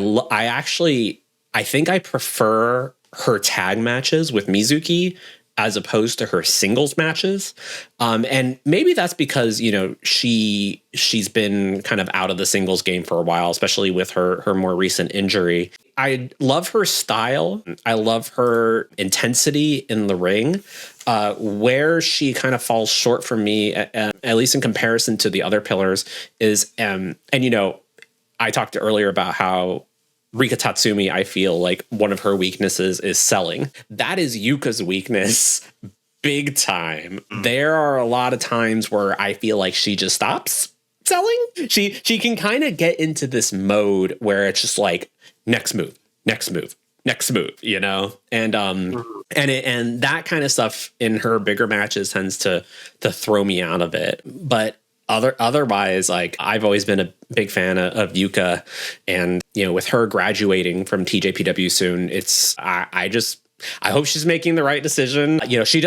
think I prefer her tag matches with Mizuki as opposed to her singles matches. And maybe that's because, she's been kind of out of the singles game for a while, especially with her more recent injury. I love her style. I love her intensity in the ring. Where she kind of falls short for me, at least in comparison to the other pillars, is, I talked earlier about how Rika Tatsumi, I feel like one of her weaknesses is selling. That is Yuka's weakness big time. There are a lot of times where I feel like she just stops selling. She can kind of get into this mode where it's just like next move, and and that kind of stuff in her bigger matches tends to throw me out of it. But otherwise, like I've always been a big fan of Yuka, and with her graduating from TJPW soon, I hope she's making the right decision. She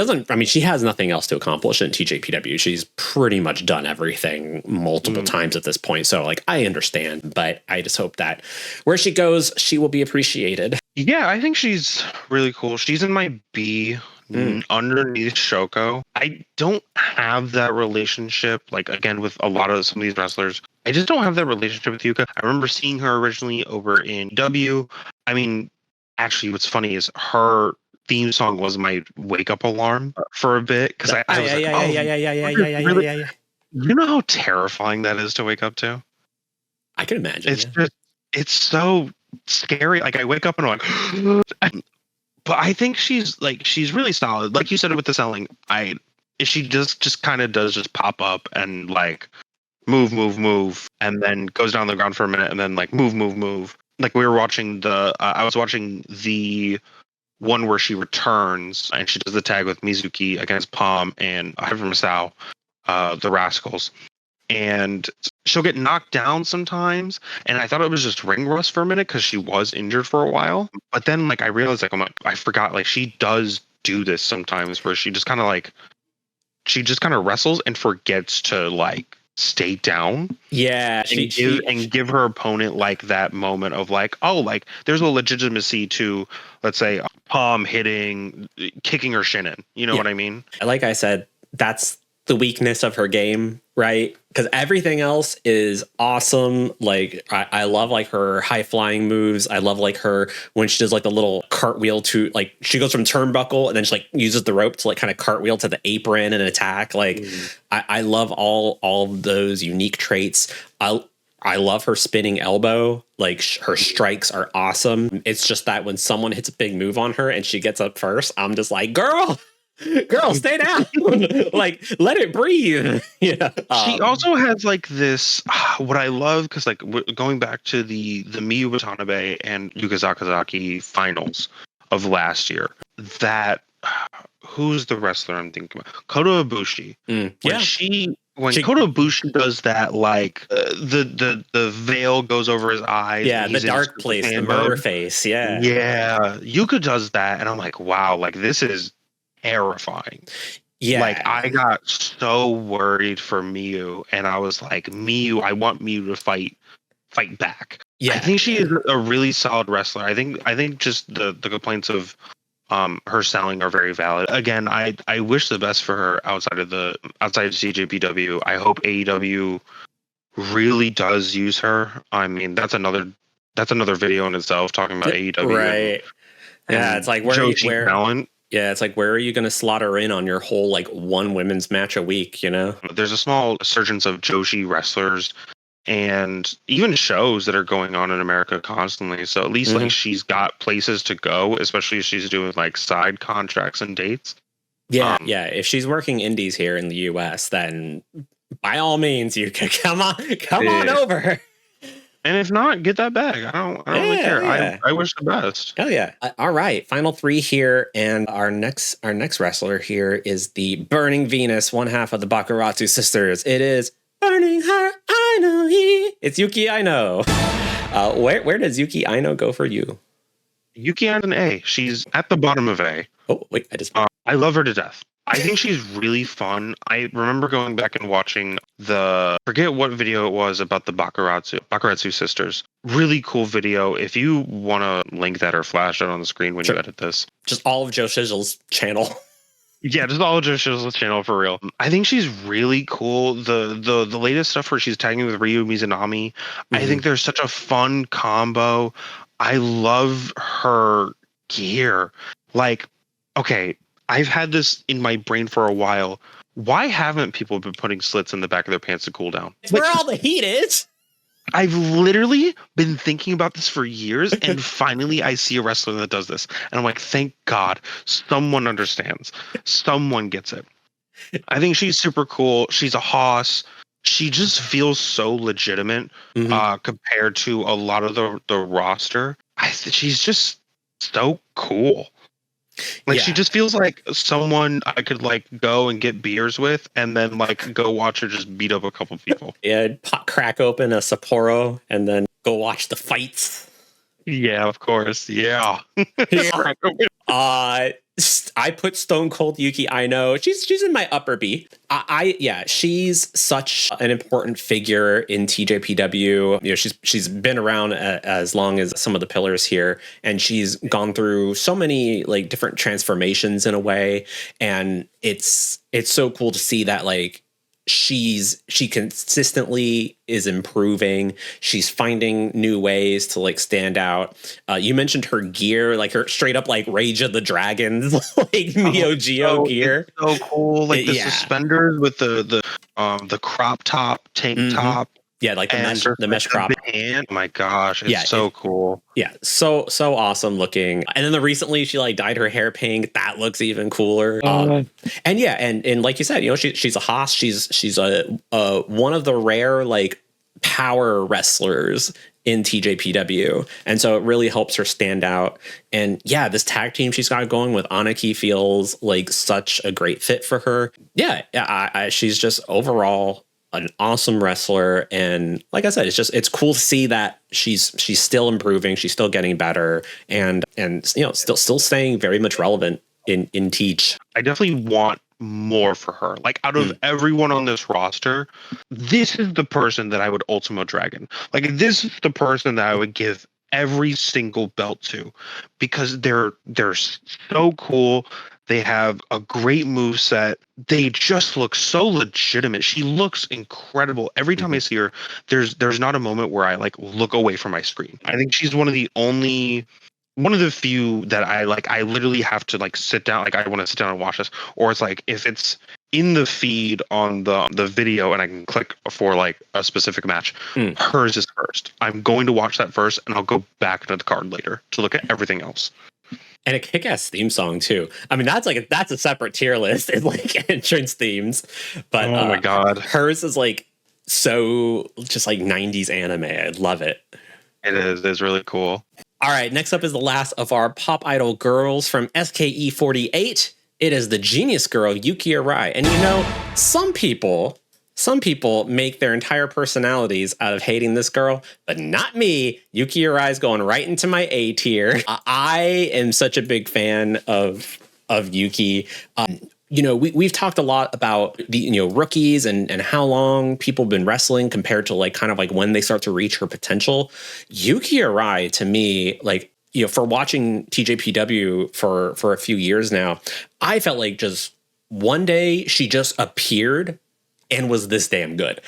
has nothing else to accomplish in TJPW. She's pretty much done everything multiple times at this point. So like I understand, but I just hope that where she goes, she will be appreciated. Yeah, I think she's really cool. She's in my B. Underneath Shoko. I don't have that relationship, like again with a lot of some of these wrestlers. I just don't have that relationship with Yuka. I remember seeing her originally over in W. I mean, actually, what's funny is her theme song was my wake up alarm for a bit because I was yeah. You know how terrifying that is to wake up to? I can imagine. It's so scary. Like I wake up and I'm like. But I think she's really solid. Like you said with the selling, she just kind of does just pop up and like move, and then goes down the ground for a minute and then like move. Like we were watching I was watching the one where she returns and she does the tag with Mizuki against Pom and Misao, the Rascals. And she'll get knocked down sometimes, and I thought it was just ring rust for a minute because she was injured for a while. But then, like, I realized, like, I forgot, like, she does do this sometimes, where she just kind of wrestles and forgets to like stay down. Yeah, and give her opponent like that moment of like, oh, like there's a legitimacy to, let's say, Pom kicking her shin in. You know what I mean? Like I said, that's the weakness of her game, right? Because everything else is awesome. Like I love like her high flying moves. I love like her when she does like the little cartwheel to like she goes from turnbuckle and then she like uses the rope to like kind of cartwheel to the apron and attack. Like I love all of those unique traits. I love her spinning elbow. Like her strikes are awesome. It's just that when someone hits a big move on her and she gets up first, I'm just like, girl. Girl, stay down. Like, let it breathe. Yeah. She also has like this, what I love, because like going back to the Miu Watanabe and Yuka Sakazaki finals of last year, that who's the wrestler I'm thinking about? Kota Ibushi. When Kota Ibushi does that, like the veil goes over his eyes. Yeah, and the dark place, the murder face. Yeah. Yeah. Yuka does that, and I'm like, wow, like this is terrifying. Yeah. Like, I got so worried for Miyu, and I was like, Miyu, I want Miyu to fight back. Yeah. I think she is a really solid wrestler. I think just the complaints of her selling are very valid. Again, I wish the best for her outside of CJPW. I hope AEW really does use her. I mean, that's another video in itself, talking about AEW. Right. Yeah, it's like where talent. Yeah, it's like, where are you going to slot her in on your whole, like, one women's match a week, you know? There's a small resurgence of Joshi wrestlers and even shows that are going on in America constantly. So at least, like, she's got places to go, especially if she's doing, like, side contracts and dates. Yeah, if she's working indies here in the U.S., then by all means, you can come on over. And if not, get that bag. I don't really care. Yeah. I wish the best. Oh yeah. All right. Final three here, and our next wrestler here is the Burning Venus, one half of the Bakuratsu sisters. It is Burning Her Aino. It's Yuki Aino. Where does Yuki Aino go for you? Yuki Aino A. She's at the bottom of A. Oh wait, I love her to death. I think she's really fun. I remember going back and watching forget what video it was about the Bakuratsu sisters. Really cool video. If you want to link that or flash it on the screen when you edit this. Just all of Joe Shizzle's channel. Yeah, just all of Joe Shizzle's channel for real. I think she's really cool. The latest stuff where she's tagging with Ryu Mizunami. I think there's such a fun combo. I love her gear. Like, okay, I've had this in my brain for a while. Why haven't people been putting slits in the back of their pants to cool down? It's where all the heat is. I've literally been thinking about this for years, and finally I see a wrestler that does this. And I'm like, thank God, someone understands. Someone gets it. I think she's super cool. She's a hoss. She just feels so legitimate compared to a lot of the roster. She's just so cool. Like, she just feels like someone I could, like, go and get beers with and then, like, go watch her just beat up a couple people. Yeah, crack open a Sapporo and then go watch the fights. Yeah, of course. Yeah. I put Stone Cold Yuki Aino. She's in my upper B. She's such an important figure in TJPW. You know, she's been around as long as some of the pillars here, and she's gone through so many, like, different transformations in a way, and it's so cool to see that, like, she consistently is improving. She's finding new ways to, like, stand out. You mentioned her gear, like her straight up, like, Rage of the Dragons, like Neo Geo gear. It's so cool. Like the suspenders with the crop top, tank top. Yeah, like the mesh crop. Oh my gosh, it's so cool. Yeah, so awesome looking. And then recently she, like, dyed her hair pink. That looks even cooler. And like you said, you know, she's a hoss. She's a one of the rare, like, power wrestlers in TJPW, and so it really helps her stand out. And yeah, this tag team she's got going with Aniki feels like such a great fit for her. Yeah, she's just overall an awesome wrestler, and like I said, it's cool to see that she's still improving, she's still getting better, and you know, still staying very much relevant in Teach. I definitely want more for her. Like, out of everyone on this roster, this is the person that I would Ultimo Dragon. Like, this is the person that I would give every single belt to, because they're so cool. They have a great moveset. They just look so legitimate. She looks incredible. Every time I see her, there's not a moment where I, like, look away from my screen. I think she's one of the few that I literally have to, like, sit down. Like, I want to sit down and watch this. Or it's like, if it's in the feed on the video and I can click for, like, a specific match, hers is first. I'm going to watch that first, and I'll go back to the card later to look at everything else. And a kick-ass theme song too. I mean, that's a separate tier list. It's like entrance themes, but oh my god, hers is like so just like 90s anime. I love it. it is. It's really cool. All right, next up is the last of our pop idol girls from SKE48. It is the genius girl Yuki Arai, and you know, some people make their entire personalities out of hating this girl, but not me. Yuki Arai is going right into my A tier. I am such a big fan of Yuki. You know, we've talked a lot about the rookies and how long people have been wrestling compared to like kind of like when they start to reach her potential. Yuki Arai, to me, like, for watching TJPW for a few years now, I felt like just one day she just appeared and was this damn good.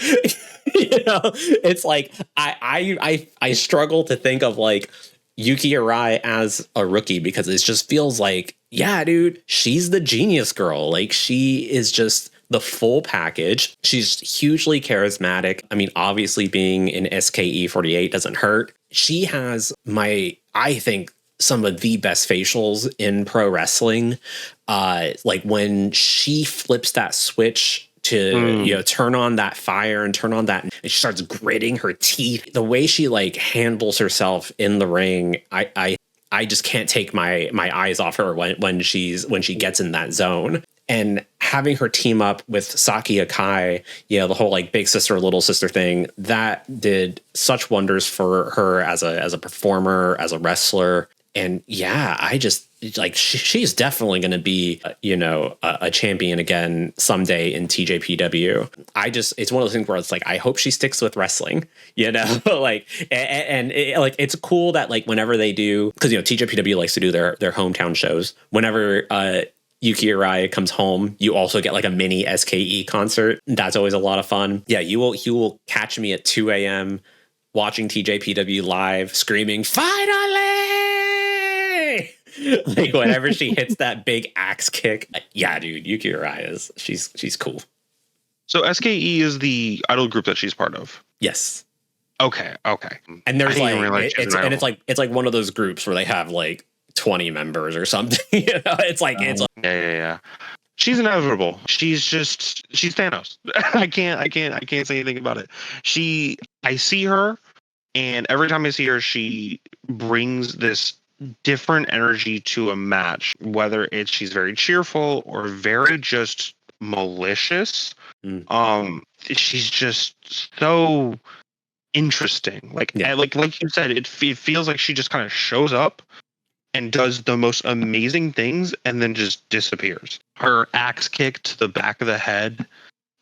It's like I struggle to think of like Yuki Arai as a rookie because it just feels like, yeah, dude, she's the genius girl. Like, she is just the full package. She's hugely charismatic. I mean, obviously being in SKE48 doesn't hurt. She has I think, some of the best facials in pro wrestling. Like when she flips that switch to turn on that fire and turn on that, and she starts gritting her teeth, the way she like handles herself in the ring, I just can't take my eyes off her when she gets in that zone. And having her team up with Saki Akai, the whole like big sister little sister thing, that did such wonders for her as a performer, as a wrestler. And yeah, I just like she's definitely going to be a champion again someday in TJPW. It's one of those things where it's like I hope she sticks with wrestling, like and it's cool that like whenever they do, because TJPW likes to do their hometown shows. Whenever Yuki Arai comes home, you also get like a mini SKE concert. That's always a lot of fun. Yeah, you will catch me at 2 a.m. watching TJPW live, screaming "Finally!" Like whenever she hits that big axe kick. Yeah, dude, Yuki Arai she's cool. So SKE is the idol group that she's part of. Yes. Okay. And there's like it's like one of those groups where they have like 20 members or something. It's like yeah. She's inevitable. She's Thanos. I can't say anything about it. I see her, and every time I see her, she brings this different energy to a match, whether it's she's very cheerful or very just malicious. She's just so interesting. Like you said, it feels like she just kind of shows up and does the most amazing things and then just disappears. Her axe kick to the back of the head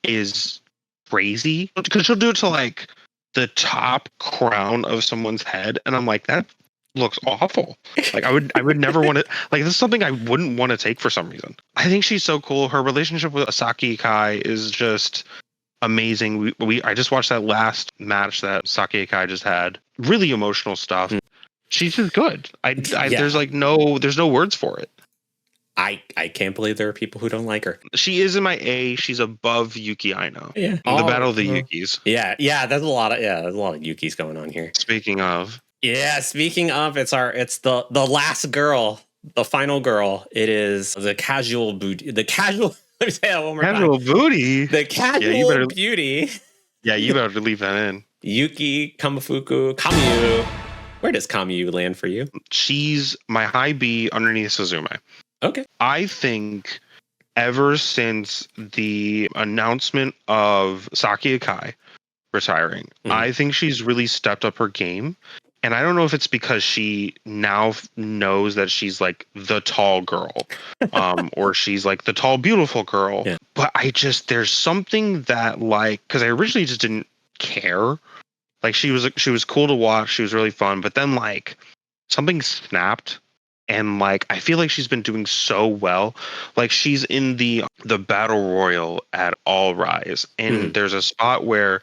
is crazy because she'll do it to like the top crown of someone's head, and I'm like, that looks awful. Like I would never want to, like, this is something I wouldn't want to take for some reason. I think she's so cool. Her relationship with Saki Akai is just amazing. I just watched that last match that Saki Akai just had. Really emotional stuff. She's just good. There's no words for it. I can't believe there are people who don't like her. She is in my A. She's above Yuki Aino. Yeah. The Battle of the Yukis. Yeah. There's a lot of Yukis going on here. Speaking of, it's the last girl, the final girl. It is the casual booty. The casual. Let me say that one more time. Casual booty. The casual beauty. Yeah, you better leave that in. Yuki Kamifuku. Kamyu. Where does Kamyu land for you? She's my high B underneath Suzume. Okay. I think ever since the announcement of Saki Akai retiring, I think she's really stepped up her game. And I don't know if it's because she now knows that she's like the tall girl, or she's like the tall, beautiful girl. Yeah. But there's something that like, because I originally just didn't care. Like she was cool to watch. She was really fun. But then like something snapped. And like I feel like she's been doing so well. Like she's in the battle royal at All Rise, and there's a spot where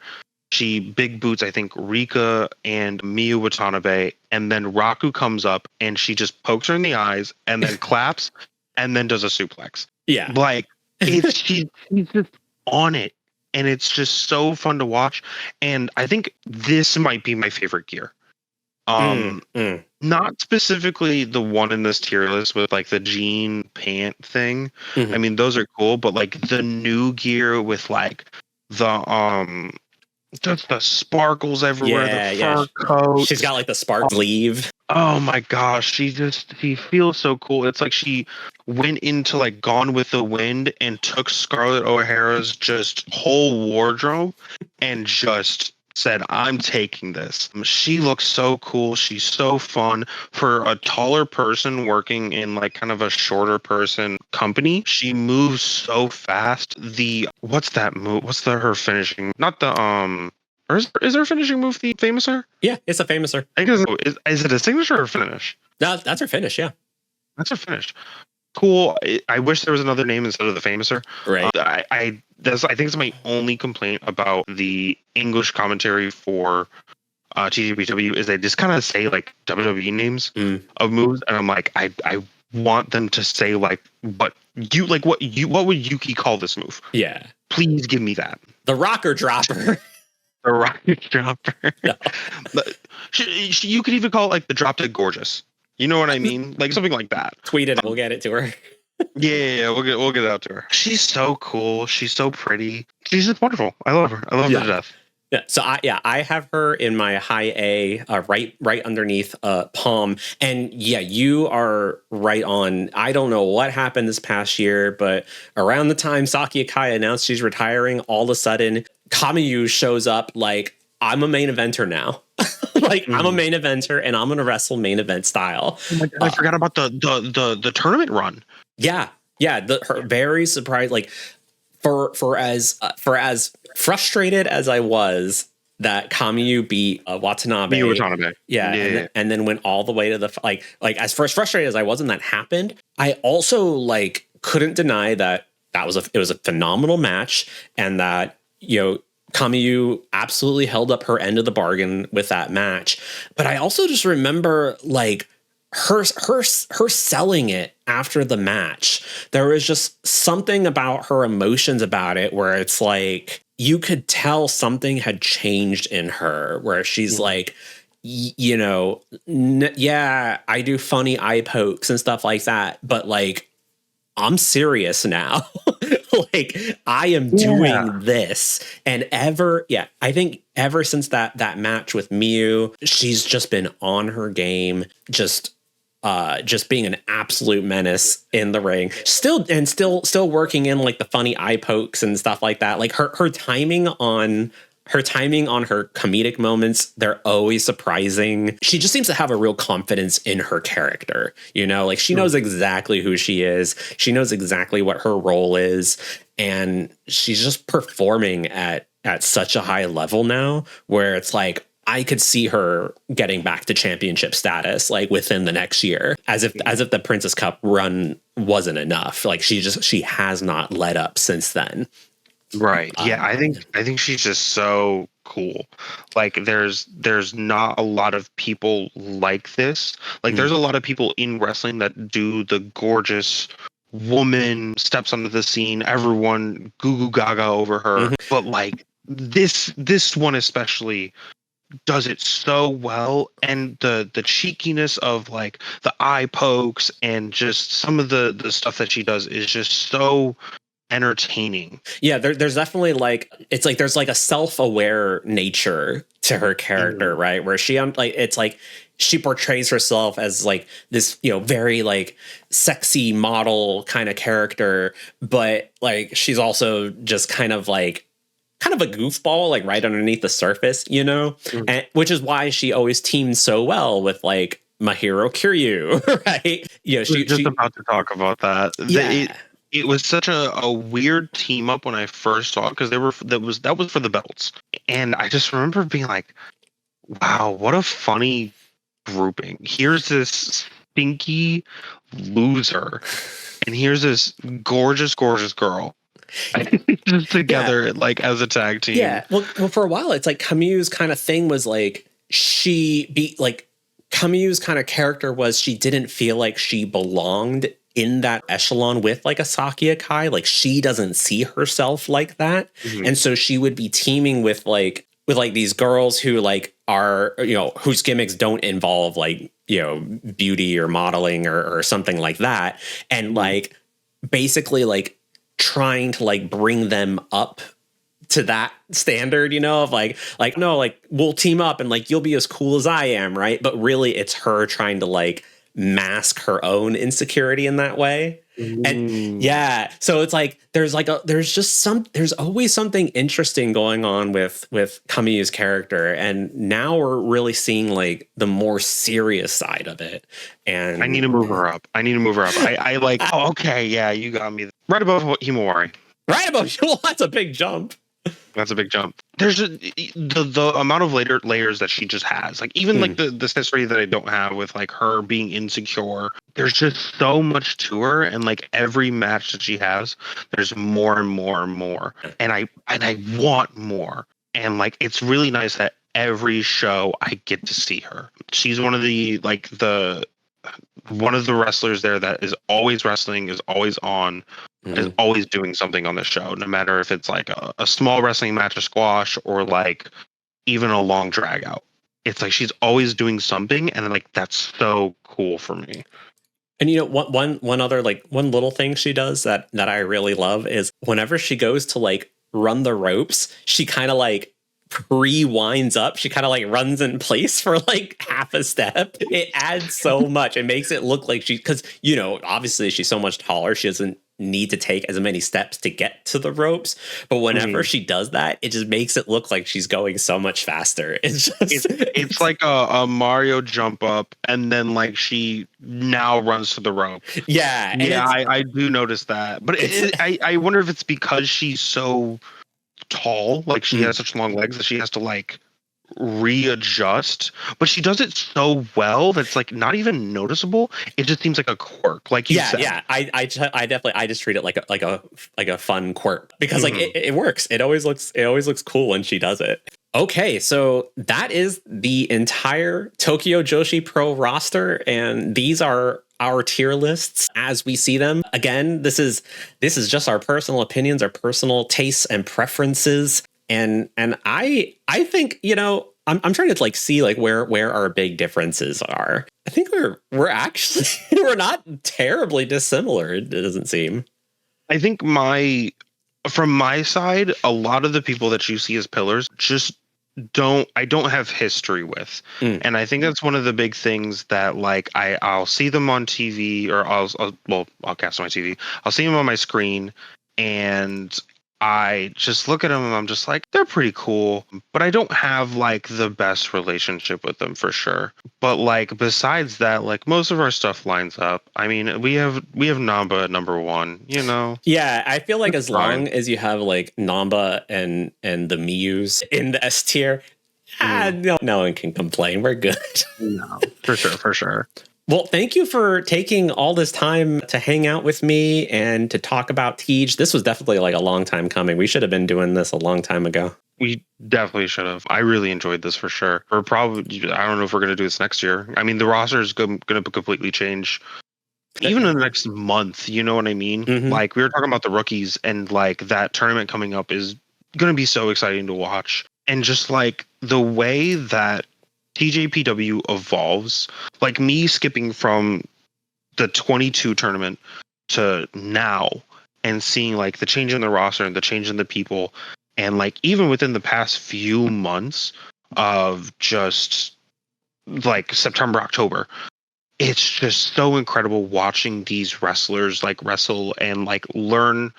she big boots, I think, Rika and Miu Watanabe, and then Raku comes up and she just pokes her in the eyes and then claps and then does a suplex. Yeah, like she's just on it, and it's just so fun to watch. And I think this might be my favorite gear. Not specifically the one in this tier list with like the jean pant thing. I Mhm. mean, those are cool, but like the new gear with like the just the sparkles everywhere, the Yeah, yeah. fur coat. She's got like the spark sleeve. Oh my gosh, she feels so cool. It's like she went into like Gone with the Wind and took Scarlett O'Hara's just whole wardrobe and just said, "I'm taking this." She looks so cool. She's so fun for a taller person working in like kind of a shorter person company. She moves so fast. The what's that move? What's her finishing? Not the or is her finishing move the famouser? Yeah, it's a famouser. I guess is it a signature or finish? No, that's her finish. Yeah, That's a finish. Cool. I wish there was another name instead of the famouser. right. I think it's my only complaint about the English commentary for TJPW is they just kind of say like WWE names of moves, and I'm like, I want them to say like what would Yuki call this move? Yeah, Please give me that. the rocker dropper. The rocket dropper. No. You could even call it like the drop dead gorgeous. You know what I mean? Like something like that. Tweet it. We'll get it to her. Yeah, we'll get it out to her. She's so cool. She's so pretty. She's just wonderful. I love her. I love her to death. Yeah, so I have her in my high A, right underneath Pom, and yeah, you are right on. I don't know what happened this past year, but around the time Saki Akai announced she's retiring, all of a sudden Kamiyu shows up like, I'm a main eventer now. Like I'm a main eventer and I'm gonna wrestle main event style. Oh my God, I forgot about the tournament run. Yeah, her very surprised. Like for as frustrated as I was that Kamiyu beat Watanabe. Miu Watanabe. Yeah. And then went all the way to the like as frustrated as I was when that happened. I also like couldn't deny that it was a phenomenal match, and that Kamiyu absolutely held up her end of the bargain with that match. But I also just remember like her selling it after the match. There was just something about her emotions about it where it's like you could tell something had changed in her, where she's like, yeah, I do funny eye pokes and stuff like that, but like I'm serious now. Like I am doing this. And I think ever since that match with Miu, she's just been on her game, just being an absolute menace in the ring. Still working in like the funny eye pokes and stuff like that. Like her timing on her comedic moments, they're always surprising. She just seems to have a real confidence in her character, like she knows exactly who she is. She knows exactly what her role is. And she's just performing at such a high level now where it's like, I could see her getting back to championship status like within the next year, as if the Princess Cup run wasn't enough. Like she has not let up since then. Right. Yeah, I think she's just so cool. Like there's not a lot of people like this. Like there's a lot of people in wrestling that do the gorgeous woman steps onto the scene, everyone goo goo gaga over her. But like this one especially does it so well, and the cheekiness of like the eye pokes and just some of the stuff that she does is just so entertaining. Yeah, there's definitely like, it's like there's like a self-aware nature to her character, right? Where she it's like she portrays herself as like this, very like sexy model kind of character, but like she's also just kind of a goofball, like right underneath the surface, and which is why she always teams so well with like Mahiro Kiryu, right? She about to talk about that. Yeah. It was such a weird team up when I first saw it, because that was for the belts, and I just remember being like, "Wow, what a funny grouping! Here's this stinky loser, and here's this gorgeous Yeah. girl." Just together, like as a tag team. Yeah. Well, for a while, it's like Kamiyu's kind of thing was like Kamiyu's kind of character was she didn't feel like she belonged in that echelon with like a Saki Akai. Like she doesn't see herself like that. And so she would be teaming with these girls who like are, whose gimmicks don't involve like, beauty or modeling or something like that. And like basically like trying to like bring them up to that standard, of like, no, like we'll team up and like you'll be as cool as I am, right? But really it's her trying to like mask her own insecurity in that way. And yeah, so it's like there's always something interesting going on with Kamiyu's character, and now we're really seeing like the more serious side of it. And I need to move her up. I like. Oh, okay, yeah, you got me right above Himawari. Right above. Well, that's a big jump. That's a big jump. There's the amount of layers that she just has. Like even like this history that I don't have with like her being insecure. There's just so much to her, and like every match that she has, there's more and more and more. And I want more. And like it's really nice that every show I get to see her. She's one of the wrestlers there that is always wrestling, is always on. Is always doing something on the show, no matter if it's like a small wrestling match of squash or like even a long drag out. It's like she's always doing something, and like that's so cool for me. And one other like one little thing she does that I really love is whenever she goes to like run the ropes, she kind of like pre-winds up. She kind of like runs in place for like half a step. It adds so much. It makes it look like because obviously she's so much taller, she doesn't need to take as many steps to get to the ropes, but whenever she does that, it just makes it look like she's going so much faster. It's like a Mario jump up, and then like she now runs to the rope. I do notice that, but I wonder if it's because she's so tall, like she has such long legs that she has to like readjust, but she does it so well that's like not even noticeable. It just seems like a quirk, like you said. I just treat it like a fun quirk because like it works. It always looks cool when she does it. Okay, so that is the entire Tokyo Joshi Pro roster, and these are our tier lists as we see them. Again, this is just our personal opinions, our personal tastes and preferences. And I think, I'm trying to like see like where our big differences are. I think we're actually we're not terribly dissimilar. It doesn't seem. I think from my side, a lot of the people that you see as pillars just don't have history with. And I think that's one of the big things that like I'll see them on TV, or I'll cast on my TV. I'll see them on my screen, and I just look at them and I'm just like, they're pretty cool, but I don't have like the best relationship with them for sure. But like besides that, like most of our stuff lines up. I mean, we have Namba at number 1, Yeah, I feel like as long as you have like Namba and the Miyus in the S tier, no one can complain. We're good. No, for sure. Well, thank you for taking all this time to hang out with me and to talk about TJ. This was definitely like a long time coming. We should have been doing this a long time ago. We definitely should have. I really enjoyed this for sure. I don't know if we're going to do this next year. I mean, the roster is going to completely change. Even in the next month, you know what I mean? Like we were talking about the rookies, and like that tournament coming up is going to be so exciting to watch. And just like the way that TJPW evolves, like me skipping from the 22 tournament to now and seeing like the change in the roster and the change in the people, and like even within the past few months of just like September, October, it's just so incredible watching these wrestlers like wrestle and like learn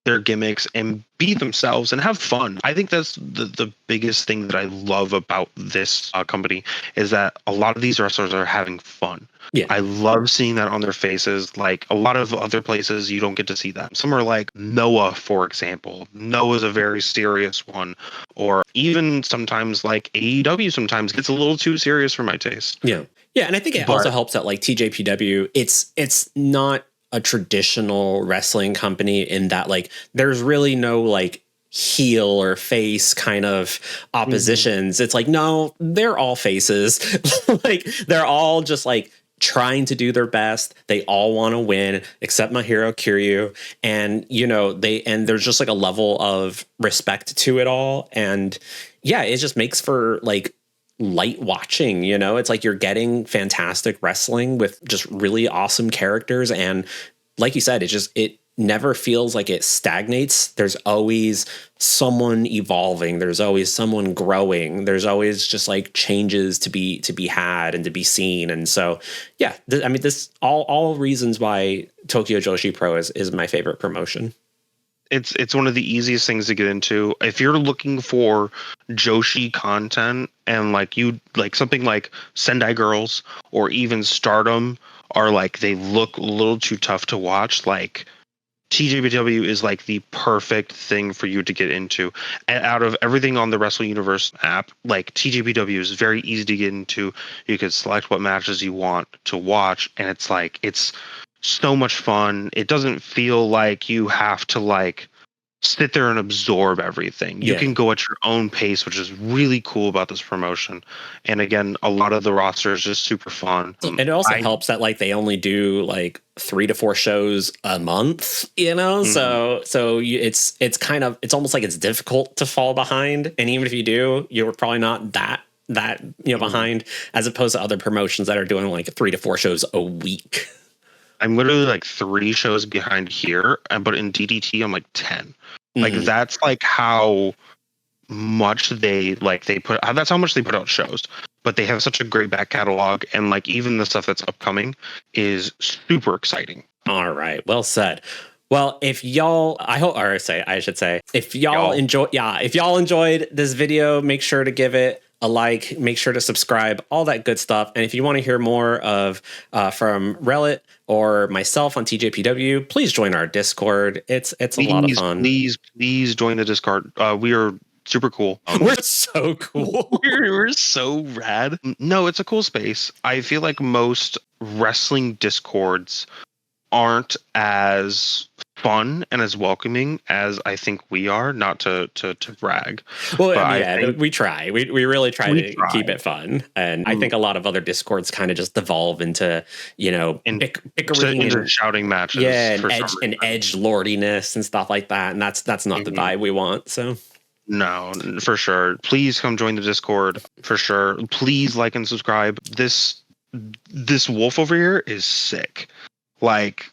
their gimmicks and be themselves and have fun. I think that's the biggest thing that I love about this company is that a lot of these wrestlers are having fun. Yeah, I love seeing that on their faces. Like a lot of other places, you don't get to see that. Some are like Noah, for example. Noah's a very serious one, or even sometimes like AEW sometimes gets a little too serious for my taste. Yeah, and I think it also helps that like TJPW, it's not a traditional wrestling company in that like there's really no like heel or face kind of oppositions. It's like, no, they're all faces. Like they're all just like trying to do their best. They all want to win except Mahiro Kiryu, and there's just like a level of respect to it all. And yeah, it just makes for like light watching, you know? It's like you're getting fantastic wrestling with just really awesome characters. And like you said, it never feels like it stagnates. There's always someone evolving. There's always someone growing. There's always just like changes to be had and to be seen. And so, yeah, I mean, this all reasons why Tokyo Joshi Pro is my favorite promotion. It's one of the easiest things to get into. If you're looking for Joshi content and like you like something like Sendai Girls or even Stardom are like they look a little too tough to watch, like TJPW is like the perfect thing for you to get into. And out of everything on the Wrestle Universe app, like TJPW is very easy to get into. You can select what matches you want to watch, and it's so much fun. It doesn't feel like you have to like sit there and absorb everything. You can go at your own pace, which is really cool about this promotion. And again, a lot of the roster is just super fun. And it also helps that like they only do like 3 to 4 shows a month, you know? So it's kind of, it's almost like it's difficult to fall behind. And even if you do, you're probably not that behind, as opposed to other promotions that are doing like 3 to 4 shows a week. I'm literally like 3 shows behind here, but in DDT I'm like 10. Like that's like how much that's how much they put out shows. But they have such a great back catalog, and like even the stuff that's upcoming is super exciting. All right, well said. Well, if y'all, I should say, if y'all enjoyed this video, make sure to give it a like, make sure to subscribe, all that good stuff. And if you want to hear more of from Relyt or myself on TJPW, please join our Discord. It's a lot of fun. Please join the Discord. We are super cool. We're so cool. We're so rad. No, it's a cool space. I feel like most wrestling Discords aren't as fun and as welcoming as I think we are, not to brag. Well, yeah, we try. We really try to keep it fun. And I think a lot of other Discords kind of just devolve into, bickering into shouting matches. Yeah, and edge lordiness and stuff like that. And that's not the vibe we want. So no, for sure. Please come join the Discord for sure. Please like and subscribe. This wolf over here is sick. Like,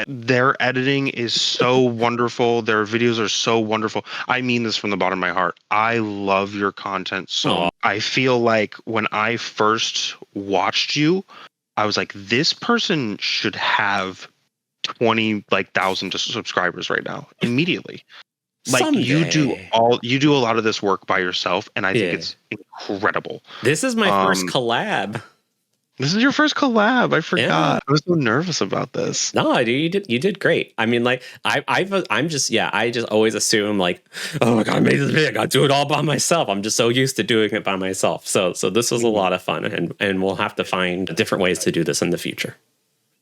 their editing is so wonderful. Their videos are so wonderful. I mean this from the bottom of my heart. I love your content so much. I feel like when I first watched you, I was like, this person should have 20,000 subscribers right now, immediately. Like someday. you do a lot of this work by yourself, and I think it's incredible. This is my first collab. This is your first collab. I forgot. Yeah. I was so nervous about this. No, dude, you did great. I mean, like I just always assume like, oh my god, I made this video. I got to do it all by myself. I'm just so used to doing it by myself. So this was a lot of fun, and we'll have to find different ways to do this in the future.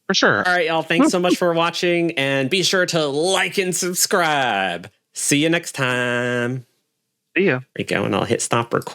For sure. All right, y'all. Thanks so much for watching, and be sure to like and subscribe. See you next time. See ya. There you go, and I'll hit stop record.